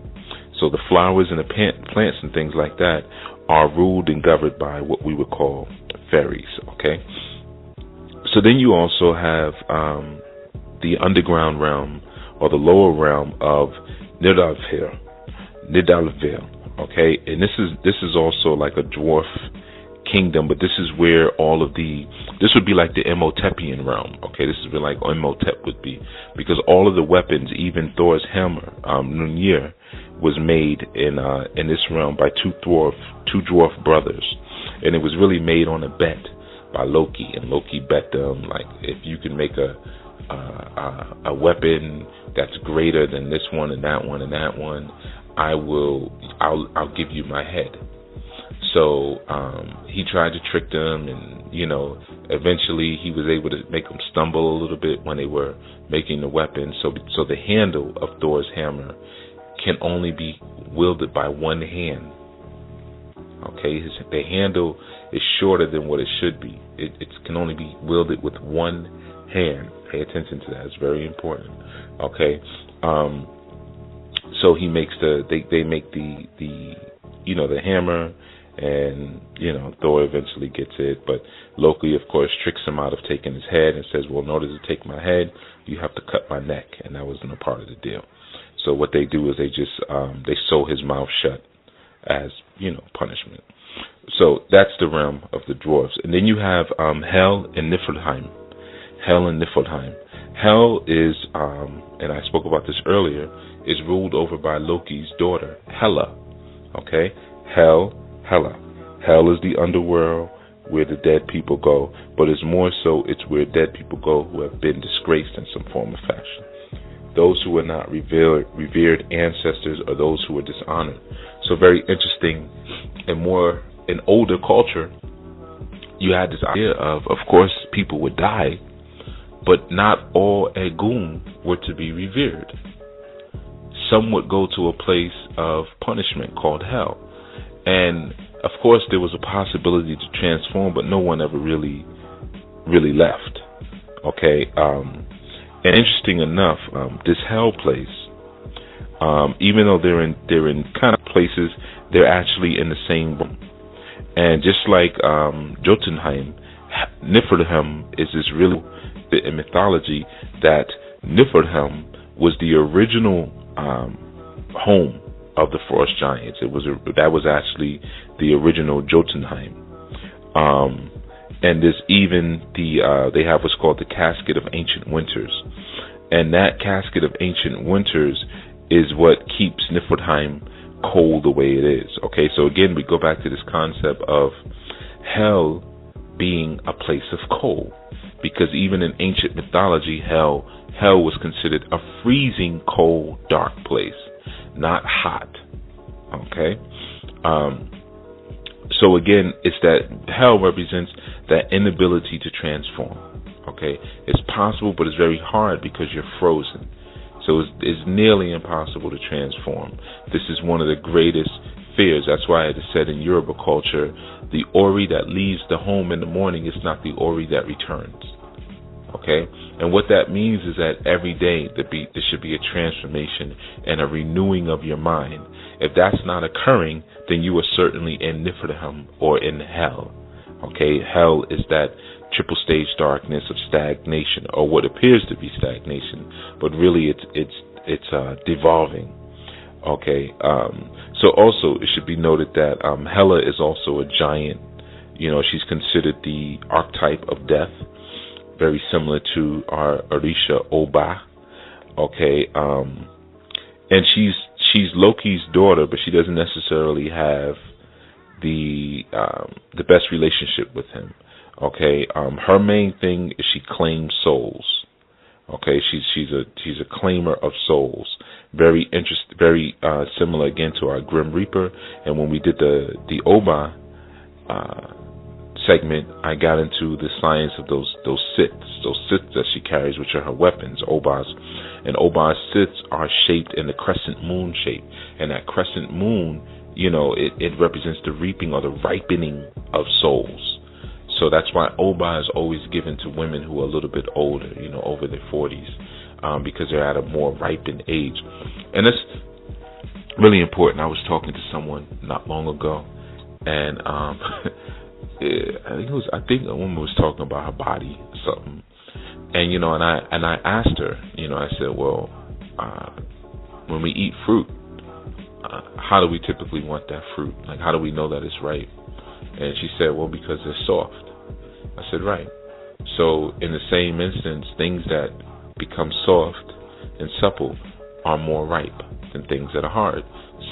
So the flowers and the plants and things like that are ruled and governed by what we would call fairies. Okay. So then you also have the underground realm, or the lower realm of Nidalville. Okay, and this is also like a dwarf kingdom, but this is where this would be like the Imhotepian realm. Okay, this is where like Imhotep would be, because all of the weapons, even Thor's hammer, Mjolnir, was made in this realm by two dwarf brothers, and it was really made on a bet by Loki, and Loki bet them, like, if you can make a weapon that's greater than this one and that one and that one, I'll give you my head. So he tried to trick them, and eventually he was able to make them stumble a little bit when they were making the weapon. So the handle of Thor's hammer can only be wielded by one hand. Okay, the handle is shorter than what it should be. It can only be wielded with one hand. Pay attention to that; it's very important. Okay. So he makes they make the hammer, and Thor eventually gets it, but Loki of course tricks him out of taking his head and says, well, in order to take my head, you have to cut my neck, and that wasn't a part of the deal. So what they do is they just they sew his mouth shut as punishment. So that's the realm of the dwarves. And then you have Hel and Niflheim. Hel is, and I spoke about this earlier, is ruled over by Loki's daughter, Hela. Okay? Hela. Hell is the underworld where the dead people go, but it's more so it's where dead people go who have been disgraced in some form or fashion. Those who are not revered ancestors are those who are dishonored. So very interesting, and more in older culture, you had this idea of course, people would die, but not all Egun were to be revered. Some would go to a place of punishment called hell. And of course there was a possibility to transform, but no one ever really left. Okay, and interesting enough, this hell place, even though they're in kind of places, they're actually in the same room. And just like Jotunheim, Niflheim is this really bit in mythology that Niflheim was the original home of the Frost Giants. That was actually the original Jotunheim. And there's even they have what's called the Casket of Ancient Winters, and that Casket of Ancient Winters is what keeps Niflheim cold the way it is. Okay, so again we go back to this concept of hell being a place of cold, because even in ancient mythology, hell hell was considered a freezing cold, dark place, not hot. Okay? So again, it's that hell represents that inability to transform. Okay? It's possible, but it's very hard because you're frozen. So it's nearly impossible to transform. This is one of the greatest fears. That's why it is said in Yoruba culture, the Ori that leaves the home in the morning is not the Ori that returns. Okay? And what that means is that every day there should be a transformation and a renewing of your mind. If that's not occurring, then you are certainly in Niflheim or in hell. Okay? Hell is that triple stage darkness of stagnation, or what appears to be stagnation, but really it's devolving. Okay, so also it should be noted that Hela is also a giant. She's considered the archetype of death, very similar to our Orisha Oba. Okay, and she's Loki's daughter, but she doesn't necessarily have the best relationship with him. Okay, her main thing is she claims souls. Okay, she's a claimer of souls. Very similar again to our Grim Reaper. And when we did the Oba segment, I got into the science of those sits that she carries, which are her weapons, Obas. And Oba's sits are shaped in the crescent moon shape, and that crescent moon, it represents the reaping or the ripening of souls. So that's why Oba is always given to women who are a little bit older, over their 40s, because they're at a more ripened age. And that's really important. I was talking to someone not long ago, and I think a woman was talking about her body or something. And and I asked her, I said, well, when we eat fruit, how do we typically want that fruit? Like, how do we know that it's ripe? And she said, well, because they're soft. I said, right. So in the same instance, things that become soft and supple are more ripe than things that are hard.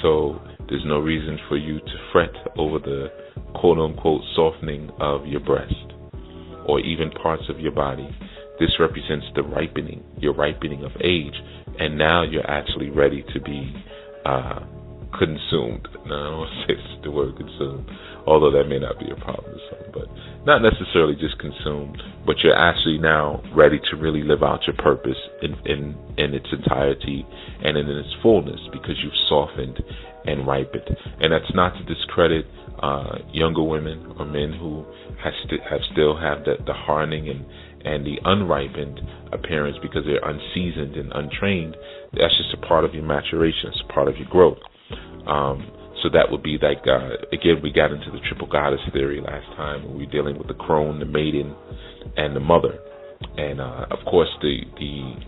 So there's no reason for you to fret over the quote-unquote softening of your breast or even parts of your body. This represents the ripening, your ripening of age, and now you're actually ready to be consumed. No, I don't want to say the word consumed, although that may not be a problem or something, but not necessarily just consumed, but you're actually now ready to really live out your purpose in its entirety and in its fullness, because you've softened and ripened. And that's not to discredit younger women or men who still have the hardening and the unripened appearance because they're unseasoned and untrained. That's just a part of your maturation. It's a part of your growth. So that would be like, again, we got into the triple goddess theory last time when we were dealing with the crone, the maiden, and the mother. And of course, the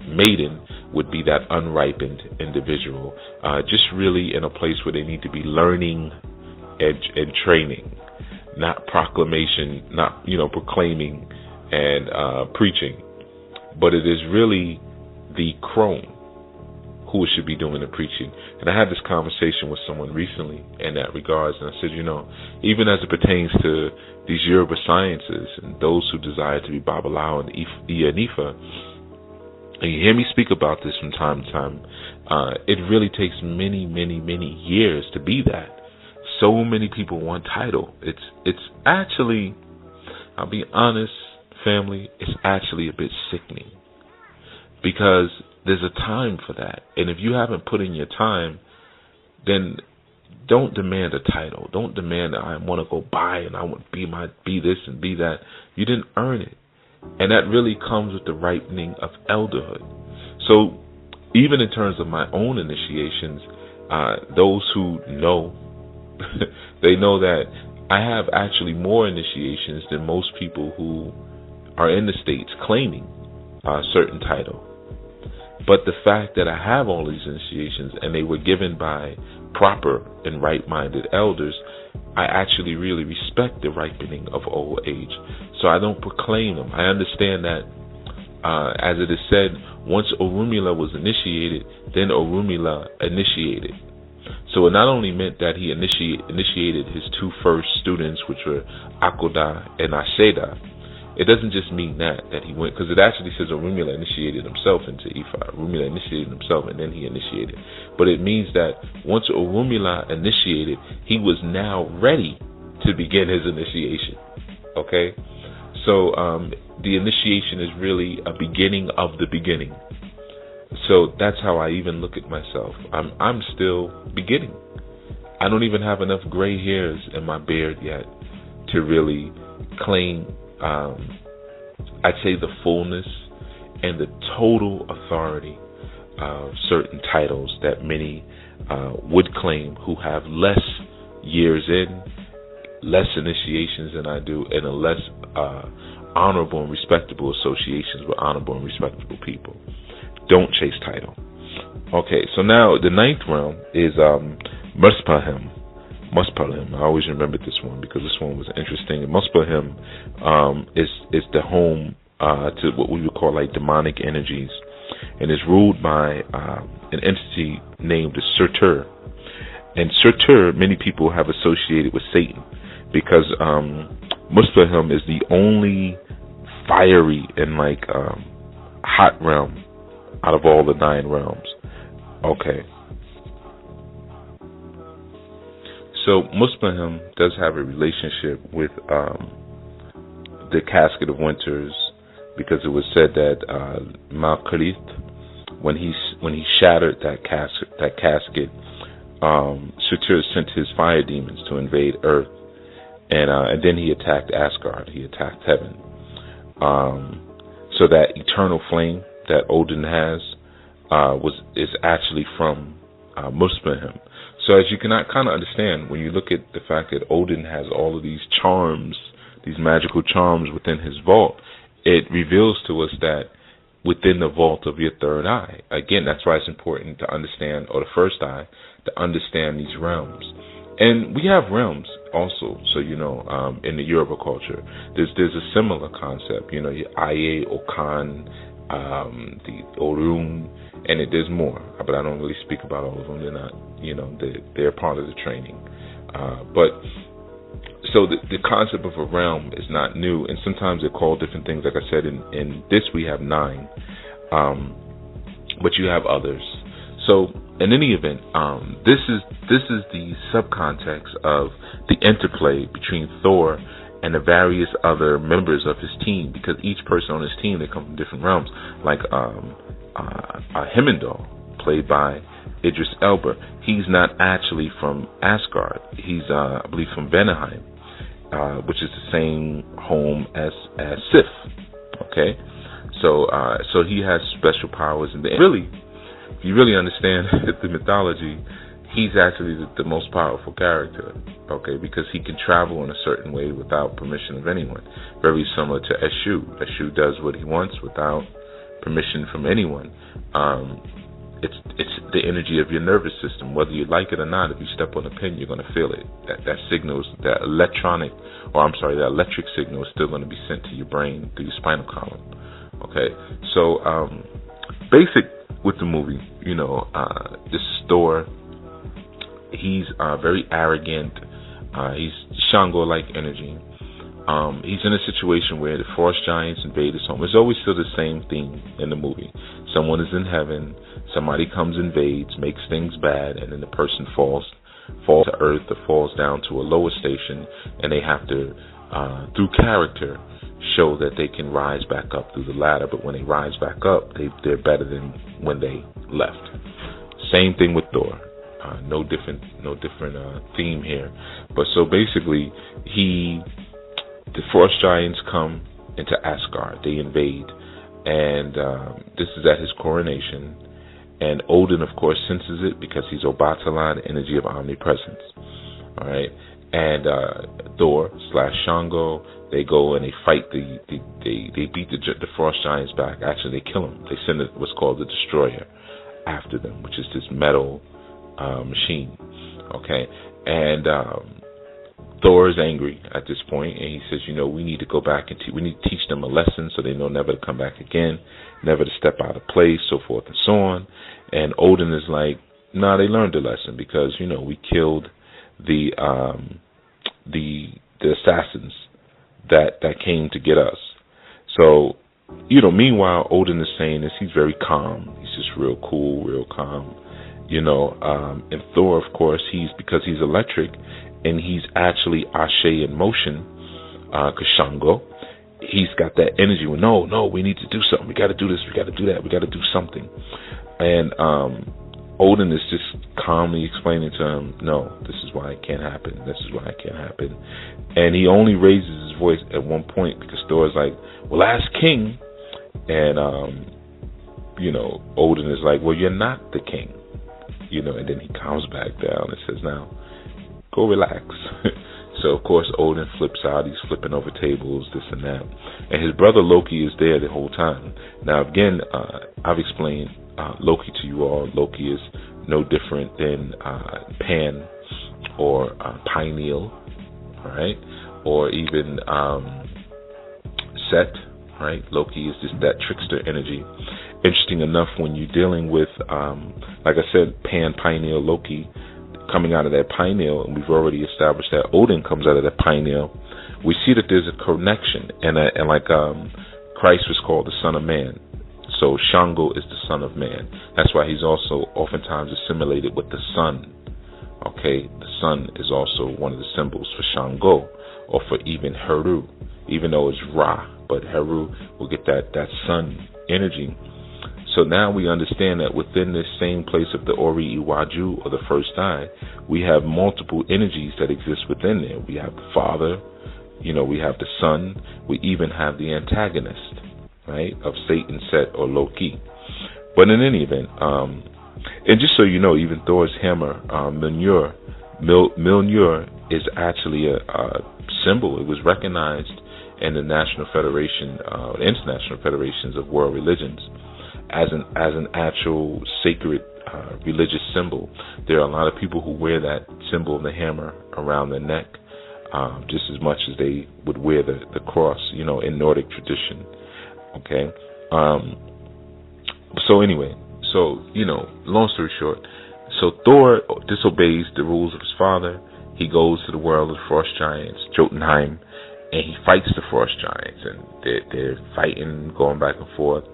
maiden would be that unripened individual, just really in a place where they need to be learning and training, not proclamation, not proclaiming and preaching, but it is really the crone who should be doing the preaching. And I had this conversation with someone recently in that regards, and I said, even as it pertains to these Yoruba sciences and those who desire to be Babalawo and Ifa, and you hear me speak about this from time to time, it really takes many, many, many years to be that. So many people want title. It's actually, I'll be honest, family, it's actually a bit sickening, because there's a time for that. And if you haven't put in your time, then don't demand a title. Don't demand that I want to go by and I want to be this and be that. You didn't earn it. And that really comes with the ripening of elderhood. So even in terms of my own initiations, those who know, they know that I have actually more initiations than most people who are in the States claiming a certain title. But the fact that I have all these initiations and they were given by proper and right-minded elders, I actually really respect the ripening of old age. So I don't proclaim them. I understand that, as it is said, once Orunmila was initiated, then Orunmila initiated. So it not only meant that he initiated his two first students, which were Akoda and Asheda, it doesn't just mean that he went, because it actually says Orunmila initiated himself into Ifa. Orunmila initiated himself and then he initiated. But it means that once Orunmila initiated, he was now ready to begin his initiation. Okay? So the initiation is really a beginning of the beginning. So that's how I even look at myself. I'm still beginning. I don't even have enough gray hairs in my beard yet to really claim, I'd say, the fullness and the total authority of certain titles that many would claim who have less years in, less initiations than I do, and a less honorable and respectable associations with honorable and respectable people. Don't chase title. Okay, so now the ninth realm is Muspelheim. I always remembered this one because this one was interesting. And Muspelheim is the home to what we would call like demonic energies, and is ruled by an entity named Surtur. And Surtur, many people have associated with Satan because Muspelheim is the only fiery and like hot realm out of all the 9 realms. Okay. So Muspelheim does have a relationship with the Casket of Winters, because it was said that Malkarith, when he shattered that casket, Surtur sent his fire demons to invade Earth, and then he attacked Asgard. He attacked heaven. So that eternal flame that Odin has is actually from Muspelheim. So as you can kind of understand, when you look at the fact that Odin has all of these charms, these magical charms within his vault, it reveals to us that within the vault of your third eye, again, that's why it's important to understand, or the first eye, to understand these realms. And we have realms also, so in the Yoruba culture, there's a similar concept. Your Aye, Okan, the Orun, and there's more, but I don't really speak about all of them. They're not, they're part of the training. But so the concept of a realm is not new, and sometimes they're called different things. Like I said, in this we have 9, but you have others. So in any event, this is the subcontext of the interplay between Thor and the various other members of his team, because each person on his team, they come from different realms. Like Heimdall, played by Idris Elba, he's not actually from Asgard. He's, I believe, from Vanaheim, which is the same home as Sif. Okay, so he has special powers, and really, if you really understand the mythology, he's actually the most powerful character, okay, because he can travel in a certain way without permission of anyone. Very similar to Eshu. Eshu does what he wants without permission from anyone. It's the energy of your nervous system. Whether you like it or not, if you step on a pin, you're going to feel it. That signals, that electric signal is still going to be sent to your brain through your spinal column. Okay, so basic with the movie, this Thor, he's very arrogant. He's Shango-like energy. He's in a situation where the frost giants invade his home. It's always still the same theme in the movie. Someone is in heaven, somebody comes, invades, makes things bad, and then the person falls to earth or falls down to a lower station, and they have to, through character, show that they can rise back up through the ladder. But when they rise back up, they're better than when they left. Same thing with Thor. No different theme here. But so basically, the frost giants come into Asgard. They invade, and this is at his coronation. And Odin, of course, senses it because he's Obatala, the energy of omnipresence. All right, and Thor / Shango, they go and they fight they beat the frost giants back. Actually, they kill them. They send what's called the Destroyer after them, which is this metal machine. Okay, and Thor is angry at this point, and he says, we need to go back and we need to teach them a lesson so they know never to come back again, never to step out of place, so forth and so on. And Odin is like, nah, they learned a lesson because we killed the assassins that came to get us. So, meanwhile, Odin is saying this. He's very calm. He's just real cool, real calm. And Thor, of course, because he's electric, and he's actually Ashe in motion, Kashango. He's got that energy. No, we need to do something. We got to do this. We got to do that. We got to do something. And Odin is just calmly explaining to him, no, this is why it can't happen. This is why it can't happen. And he only raises his voice at one point because Thor's like, well, ask King. And, Odin is like, well, you're not the king. And then he calms back down and says, now, go relax. So, of course, Odin flips out. He's flipping over tables, this and that. And his brother Loki is there the whole time. Now, again, I've explained Loki to you all. Loki is no different than Pan or Pineal, right? Or even Set, right? Loki is just that trickster energy. Interesting enough, when you're dealing with, like I said, Pan, Pineal, Loki, coming out of that pineal, and we've already established that Odin comes out of that pineal, we see that there's a connection, and like Christ was called the Son of Man, so Shango is the Son of Man. That's why he's also oftentimes assimilated with the sun. Okay, the sun is also one of the symbols for Shango, or for even Heru, even though it's Ra, but Heru will get that sun energy. So now we understand that within this same place of the Ori Iwaju, or the first eye, we have multiple energies that exist within there. We have the Father, we have the Son, we even have the antagonist, right, of Satan, Set, or Loki. But in any event, and just so you know, even Thor's hammer, Mjolnir is actually a symbol. It was recognized in the National Federation, International Federations of World Religions, as an actual sacred religious symbol. There are a lot of people who wear that symbol of the hammer around their neck, just as much as they would wear the cross, in Nordic tradition. Okay. So anyway, long story short, so Thor disobeys the rules of his father. He goes to the world of the Frost Giants, Jotunheim, and he fights the Frost Giants, and they're fighting, going back and forth.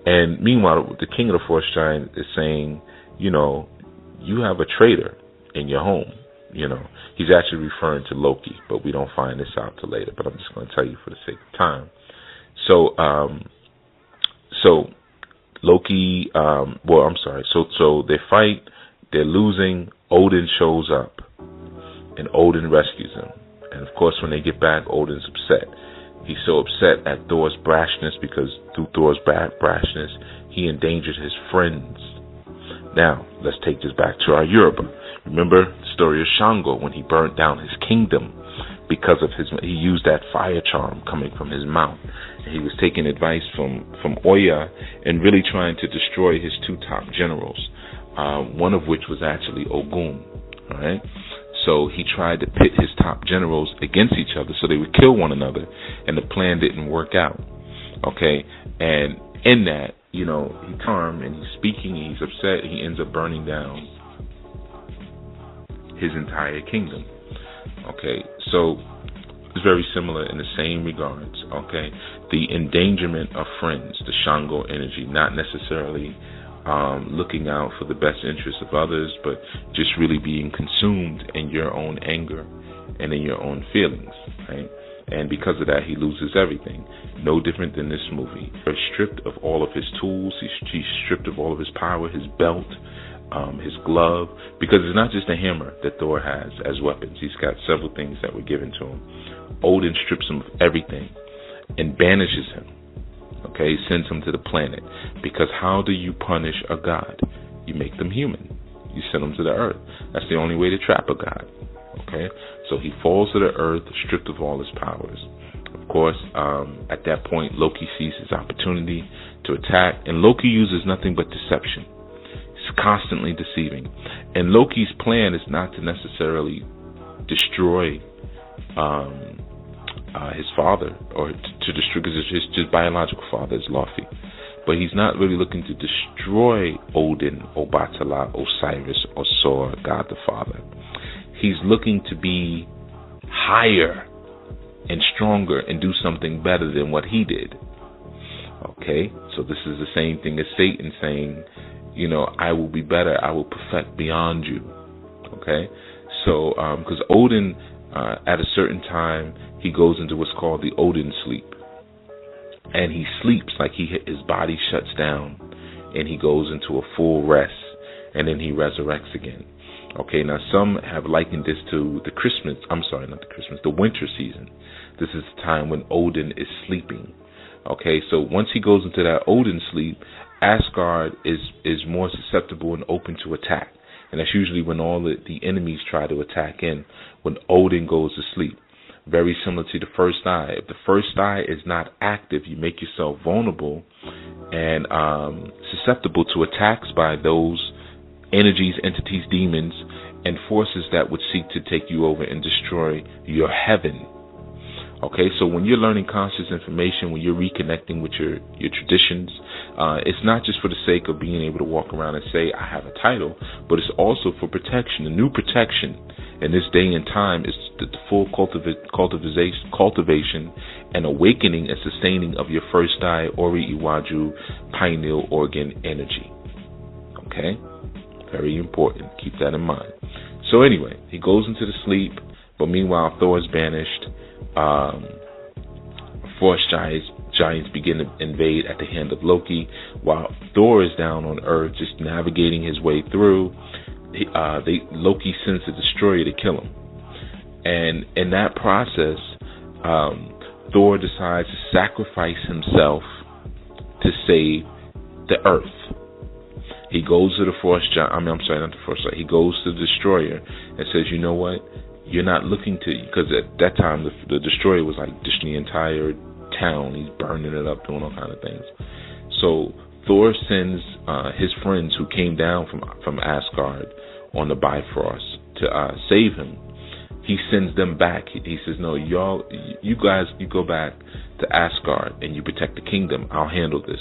And meanwhile, the king of the Frost Giant is saying, you have a traitor in your home. He's actually referring to Loki, but we don't find this out till later. But I'm just going to tell you for the sake of time. So Loki, So they fight. They're losing. Odin shows up, and Odin rescues them. And of course, when they get back, Odin's upset. He's so upset at Thor's brashness because through Thor's brashness, he endangered his friends. Now, let's take this back to our Yoruba. Remember the story of Shango when he burnt down his kingdom because of he used that fire charm coming from his mouth. And he was taking advice from Oya and really trying to destroy his two top generals, one of which was actually Ogun, all right? So he tried to pit his top generals against each other so they would kill one another, and the plan didn't work out. Okay, and in that, he's calm and he's speaking and he's upset, and he ends up burning down his entire kingdom. Okay, so it's very similar in the same regards. Okay, the endangerment of friends, the Shango energy, not necessarily looking out for the best interests of others, but just really being consumed in your own anger and in your own feelings, right? And because of that, he loses everything. No different than this movie. He's stripped of all of his tools. He's stripped of all of his power, his belt, his glove, because it's not just a hammer that Thor has as weapons. He's got several things that were given to him. Odin strips him of everything and banishes him. Okay, sends him to the planet. Because how do you punish a god? You make them human. You send them to the earth. That's the only way to trap a god. Okay, so he falls to the earth, stripped of all his powers. Of course, at that point, Loki sees his opportunity to attack, and Loki uses nothing but deception. He's constantly deceiving. And Loki's plan is not to necessarily destroy his father, or to destroy, because his biological father is Laufey. But he's not really looking to destroy Odin, Obatala, Osiris, or Sor, God the Father. He's looking to be higher and stronger and do something better than what he did. Okay, so this is the same thing as Satan saying, I will be better, I will perfect beyond you. Okay, so because Odin, at a certain time, he goes into what's called the Odin sleep, and he sleeps like his body shuts down, and he goes into a full rest, and then he resurrects again. Okay, now some have likened this to the winter season. This is the time when Odin is sleeping. Okay, so once he goes into that Odin sleep, Asgard is more susceptible and open to attack. And that's usually when all the enemies try to attack in, when Odin goes to sleep. Very similar to the first eye. If the first eye is not active, you make yourself vulnerable and susceptible to attacks by those energies, entities, demons, and forces that would seek to take you over and destroy your heaven. Okay, so when you're learning conscious information, when you're reconnecting with your traditions, it's not just for the sake of being able to walk around and say, I have a title, but it's also for protection. The new protection in this day and time is the full cultivation and awakening and sustaining of your first eye, Ori Iwaju, pineal organ energy. Okay? Very important. Keep that in mind. So anyway, he goes into the sleep, but meanwhile Thor is banished. Forest giants begin to invade at the hand of Loki, while Thor is down on Earth just navigating his way through. Loki sends a destroyer to kill him, and in that process, Thor decides to sacrifice himself to save the Earth. He goes to the He goes to the destroyer and says, you know what? You're not looking to, because at that time the destroyer was like just the entire town. He's burning it up, doing all kind of things. So Thor sends his friends who came down from Asgard on the Bifrost to save him. He sends them back. He says, no, you guys, you go back to Asgard and you protect the kingdom. I'll handle this.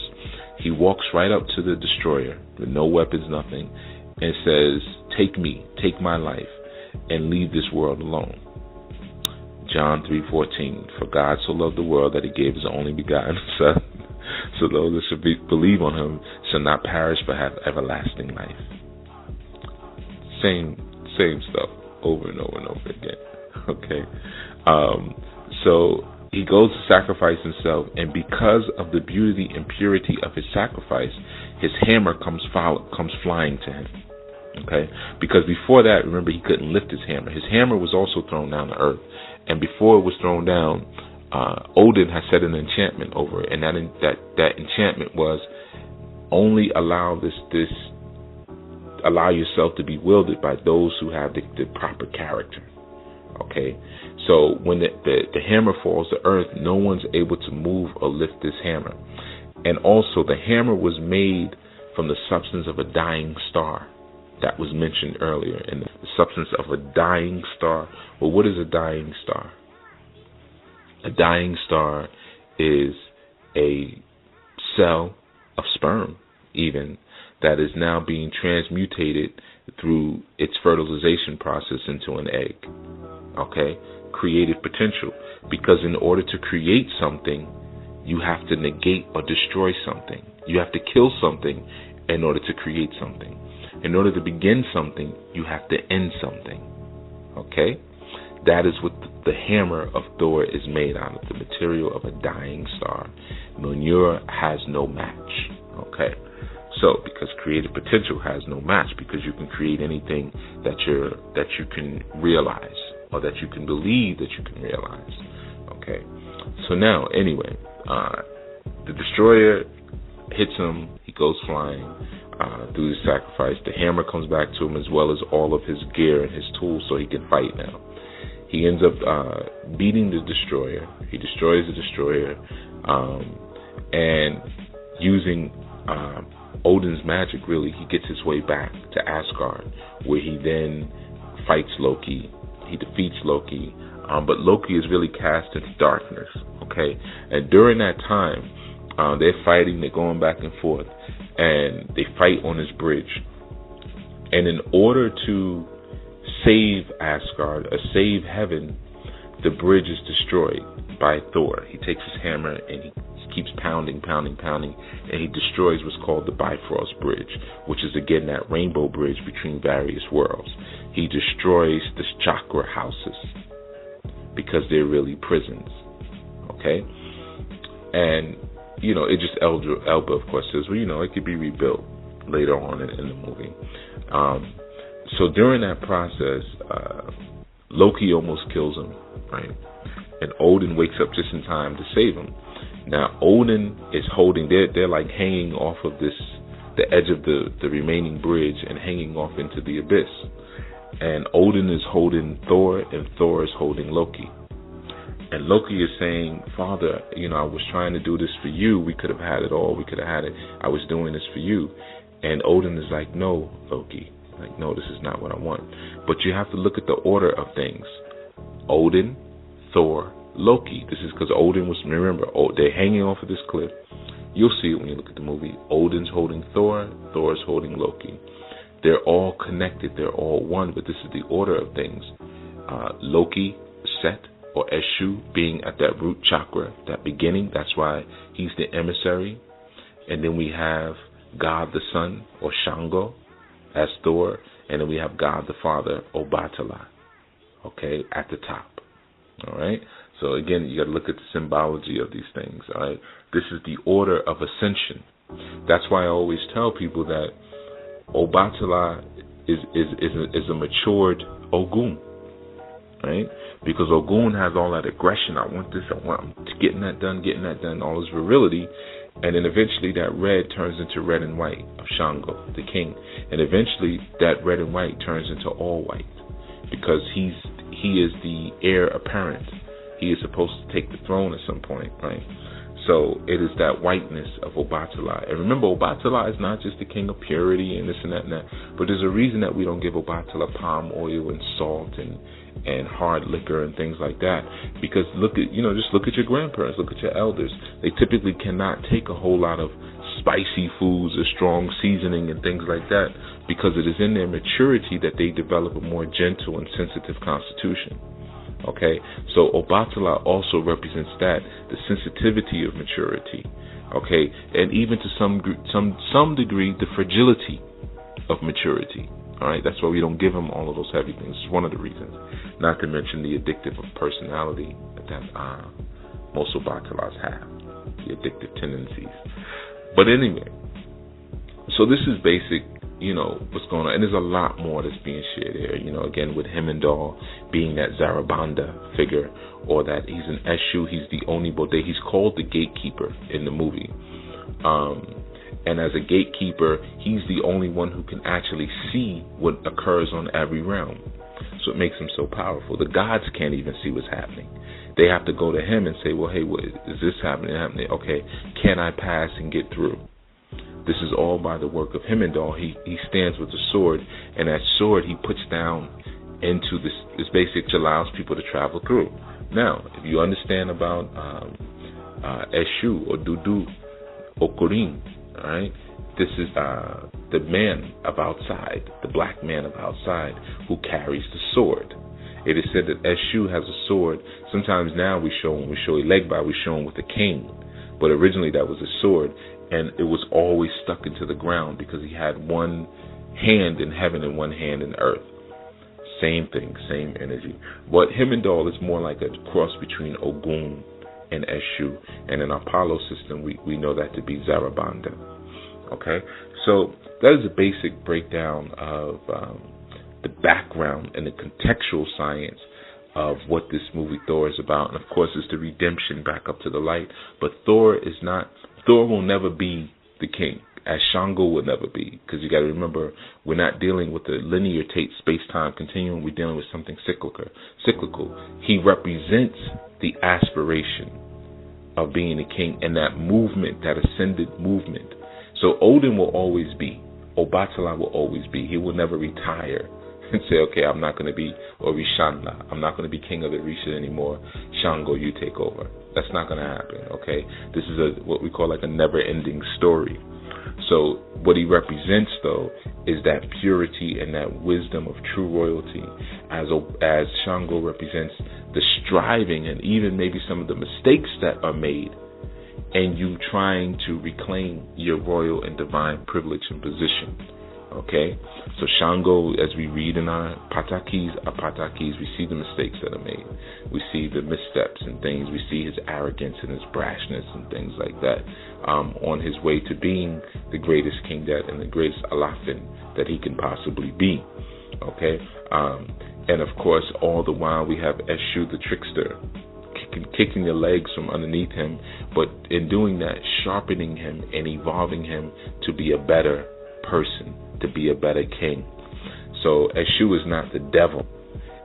He walks right up to the destroyer with no weapons, nothing, and says, take my life, and leave this world alone. John 3:14, for God so loved the world that he gave his only begotten Son, so those that should believe on him shall not perish but have everlasting life. Same stuff over and over and over again. Okay, so he goes to sacrifice himself, and because of the beauty and purity of his sacrifice, his hammer comes flying to him. Okay, because before that, remember, he couldn't lift his hammer. His hammer was also thrown down to earth, and before it was thrown down, Odin had set an enchantment over it, and that enchantment was only allow yourself to be wielded by those who have the proper character. Okay, so when the hammer falls to earth, no one's able to move or lift this hammer. And also, the hammer was made from the substance of a dying star. That was mentioned earlier, in the substance of a dying star. Well, what is a dying star? A dying star is a cell of sperm, even, that is now being transmutated through its fertilization process into an egg. Okay? Creative potential. Because in order to create something, you have to negate or destroy something. You have to kill something in order to create something. In order to begin something, you have to end something. Okay? That is what the hammer of Thor is made out of, the material of a dying star. Mjolnir has no match. Okay? So, because creative potential has no match, because you can create anything that you can realize, or that you can believe that you can realize. Okay? So now, anyway, the destroyer hits him, he goes flying through his sacrifice. The hammer comes back to him, as well as all of his gear and his tools, so he can fight now. He ends up beating the destroyer. He destroys the destroyer, and using Odin's magic, really, he gets his way back to Asgard, where he then fights Loki. He defeats Loki, but Loki is really cast into darkness. Okay, and during that time, they're fighting, they're going back and forth, and they fight on this bridge. And in order to save Asgard, or save heaven, the bridge is destroyed by Thor. He takes his hammer and he keeps pounding, and he destroys what's called the Bifrost Bridge, which is again that rainbow bridge between various worlds. He destroys the chakra houses because they're really prisons. Okay? And, it just Elba, of course, says, well, it could be rebuilt later on in the movie. So during that process, Loki almost kills him, right? And Odin wakes up just in time to save him. Now, Odin is holding, they're like hanging off of the edge of the remaining bridge and hanging off into the abyss. And Odin is holding Thor, and Thor is holding Loki. And Loki is saying, Father, I was trying to do this for you. We could have had it all. We could have had it. I was doing this for you. And Odin is like, no, Loki. Like, no, this is not what I want. But you have to look at the order of things. Odin, Thor, Loki. This is because Odin was, remember, they're hanging off of this cliff. You'll see it when you look at the movie. Odin's holding Thor, Thor's holding Loki. They're all connected. They're all one, but this is the order of things. Loki, Set, or Eshu, being at that root chakra, that beginning. That's why he's the emissary. And then we have God the Son, or Shango, as Thor. And then we have God the Father, Obatala, okay, at the top. All right? So again, you got to look at the symbology of these things. All right? This is the order of ascension. That's why I always tell people that Obatala is a matured Ogun, right? Because Ogun has all that aggression. I'm getting that done, all his virility, and then eventually that red turns into red and white of Shango, the king, and eventually that red and white turns into all white, because he is the heir apparent. He is supposed to take the throne at some point, right? So it is that whiteness of Obatala. And remember, Obatala is not just the king of purity and this and that and that, but there's a reason that we don't give Obatala palm oil and salt and hard liquor and things like that. Because just look at your grandparents, look at your elders. They typically cannot take a whole lot of spicy foods or strong seasoning and things like that, because it is in their maturity that they develop a more gentle and sensitive constitution. Okay, so Obatala also represents that, the sensitivity of maturity. Okay, and even to some degree, the fragility of maturity. All right, that's why we don't give them all of those heavy things. It's one of the reasons. Not to mention the addictive personality that most Obatalas have, the addictive tendencies. But anyway, so this is basic. What's going on. And there's a lot more that's being shared here. Again, with Hemendal being that Zarabanda figure, or that he's an Eshu, he's the only Bode. He's called the gatekeeper in the movie. And as a gatekeeper, he's the only one who can actually see what occurs on every realm. So it makes him so powerful. The gods can't even see what's happening. They have to go to him and say, well, hey, what is this happening? Okay, can I pass and get through? This is all by the work of Hemendal. He stands with a sword, and that sword he puts down into this basic allows people to travel through. Now, if you understand about Eshu or Dudu Okurin, all right, this is the man of outside, the black man of outside, who carries the sword. It is said that Eshu has a sword. Sometimes now we show Elegba, we show him with a cane, but originally that was a sword. And it was always stuck into the ground because he had one hand in heaven and one hand in earth. Same thing, same energy. But Hemendal is more like a cross between Ogun and Eshu. And in our Apollo system, we know that to be Zarabanda. Okay? So that is a basic breakdown of the background and the contextual science of what this movie Thor is about. And of course, it's the redemption back up to the light. But Thor will never be the king, as Shango will never be, because you got to remember, we're not dealing with the linear space-time continuum. We're dealing with something cyclical. He represents the aspiration of being a king and that movement, that ascended movement. So Odin will always be. Obatala will always be. He will never retire and say, okay, I'm not going to be Orisha. I'm not going to be king of the Orisha anymore. Shango, you take over. That's not going to happen, okay? This is what we call like a never-ending story. So what he represents, though, is that purity and that wisdom of true royalty, as Shango represents the striving and even maybe some of the mistakes that are made, and you trying to reclaim your royal and divine privilege and position. Okay? So Shango, as we read in our patakis, we see the mistakes that are made. We see the missteps and things. We see his arrogance and his brashness and things like that on his way to being the greatest king and the greatest Alafin that he can possibly be. Okay? And of course, all the while we have Eshu the trickster kicking the legs from underneath him, but in doing that, sharpening him and evolving him to be a better person, to be a better king. So Eshu is not the devil.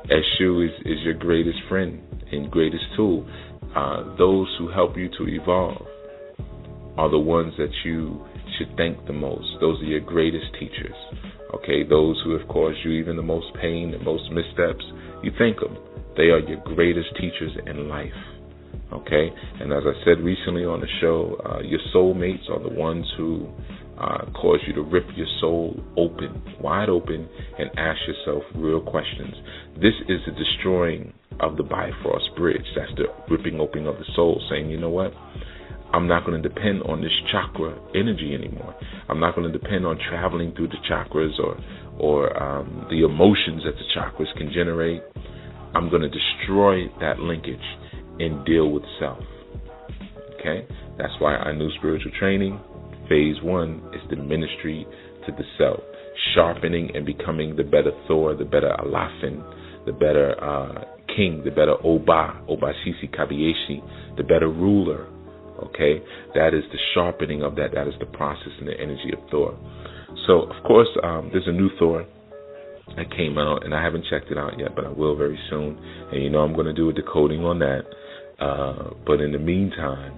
Eshu is your greatest friend and greatest tool. Those who help you to evolve are the ones that you should thank the most. Those are your greatest teachers. Okay, those who have caused you even the most pain, the most missteps, you thank them. They are your greatest teachers in life. Okay, and as I said recently on the show, your soulmates are the ones who cause you to rip your soul open, wide open, and ask yourself real questions. This is the destroying of the Bifrost Bridge. That's the ripping open of the soul, saying, you know what? I'm not going to depend on this chakra energy anymore. I'm not going to depend on traveling through the chakras or the emotions that the chakras can generate. I'm going to destroy that linkage and deal with self. Okay? That's why our new spiritual training, phase 1, is the ministry to the self. Sharpening and becoming the better Thor, the better Alafin, the better king, the better Obasisi Kabieshi, the better ruler. Okay? That is the sharpening of that. That is the process and the energy of Thor. So, of course, there's a new Thor that came out, and I haven't checked it out yet, but I will very soon. And you know I'm going to do a decoding on that. But in the meantime,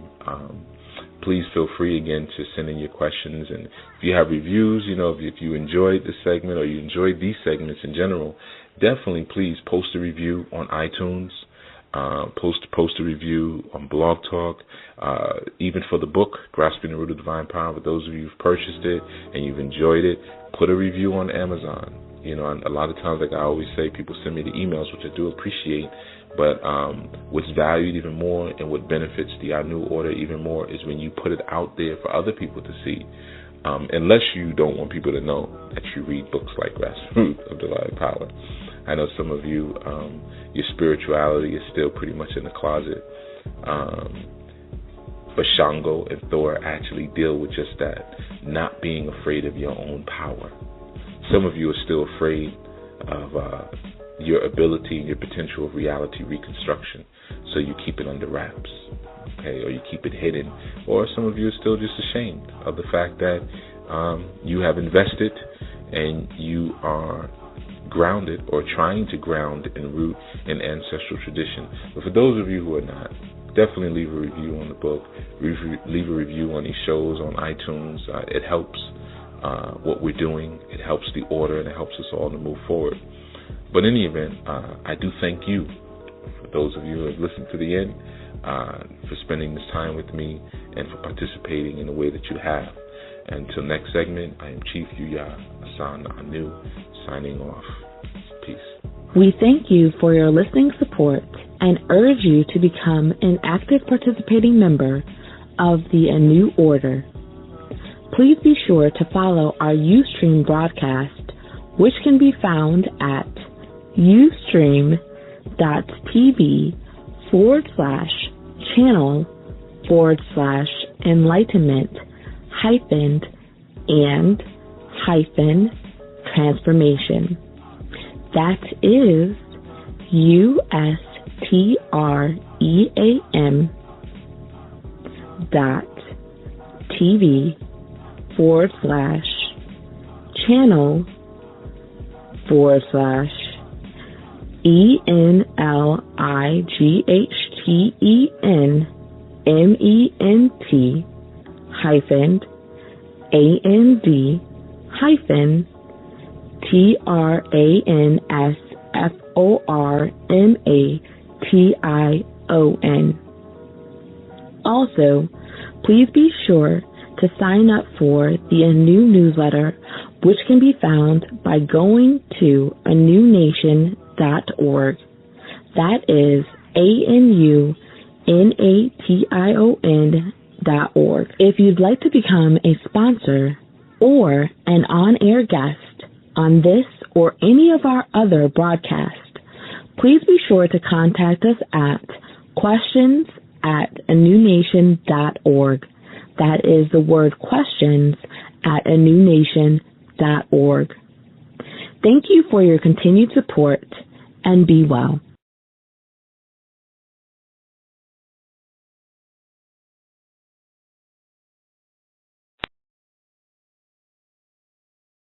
please feel free again to send in your questions. And if you have reviews, you know, if you enjoyed this segment or you enjoyed these segments in general, definitely please post a review on iTunes. Post a review on Blog Talk, even for the book, Grasping the Root of Divine Power. For those of you who've purchased it and you've enjoyed it, put a review on Amazon. You know, and a lot of times, like I always say, people send me the emails, which I do appreciate. But what's valued even more and what benefits the Anu Order even more is when you put it out there for other people to see. Unless you don't want people to know that you read books like Grasping the Root of Divine Power. I know some of you, your spirituality is still pretty much in the closet. But Shango and Thor actually deal with just that, not being afraid of your own power. Some of you are still afraid of your ability and your potential of reality reconstruction, so you keep it under wraps, okay, or you keep it hidden. Or some of you are still just ashamed of the fact that you have invested and you are grounded or trying to ground and root in ancestral tradition. But for those of you who are not, definitely leave a review on the book, leave a review on these shows on iTunes. It helps what we're doing. It helps the order, and it helps us all to move forward. But in any event, I do thank you, for those of you who have listened to the end, for spending this time with me and for participating in the way that you have. Until next segment, I am Chief Yuya Assaan-ANU, signing off. Peace. We thank you for your listening support and urge you to become an active participating member of the ANU Order. Please be sure to follow our Ustream broadcast, which can be found at ustream.tv/channel/enlightenment-transformation. That is USTREAMNISFORMATION. Also, please be sure to sign up for the ANU newsletter, which can be found by going to anunation.org. That is ANUNATION.org. If you'd like to become a sponsor or an on-air guest on this or any of our other broadcasts, please be sure to contact us at questions@anunation.org. That is the word questions at anunation.org. Thank you for your continued support, and be well.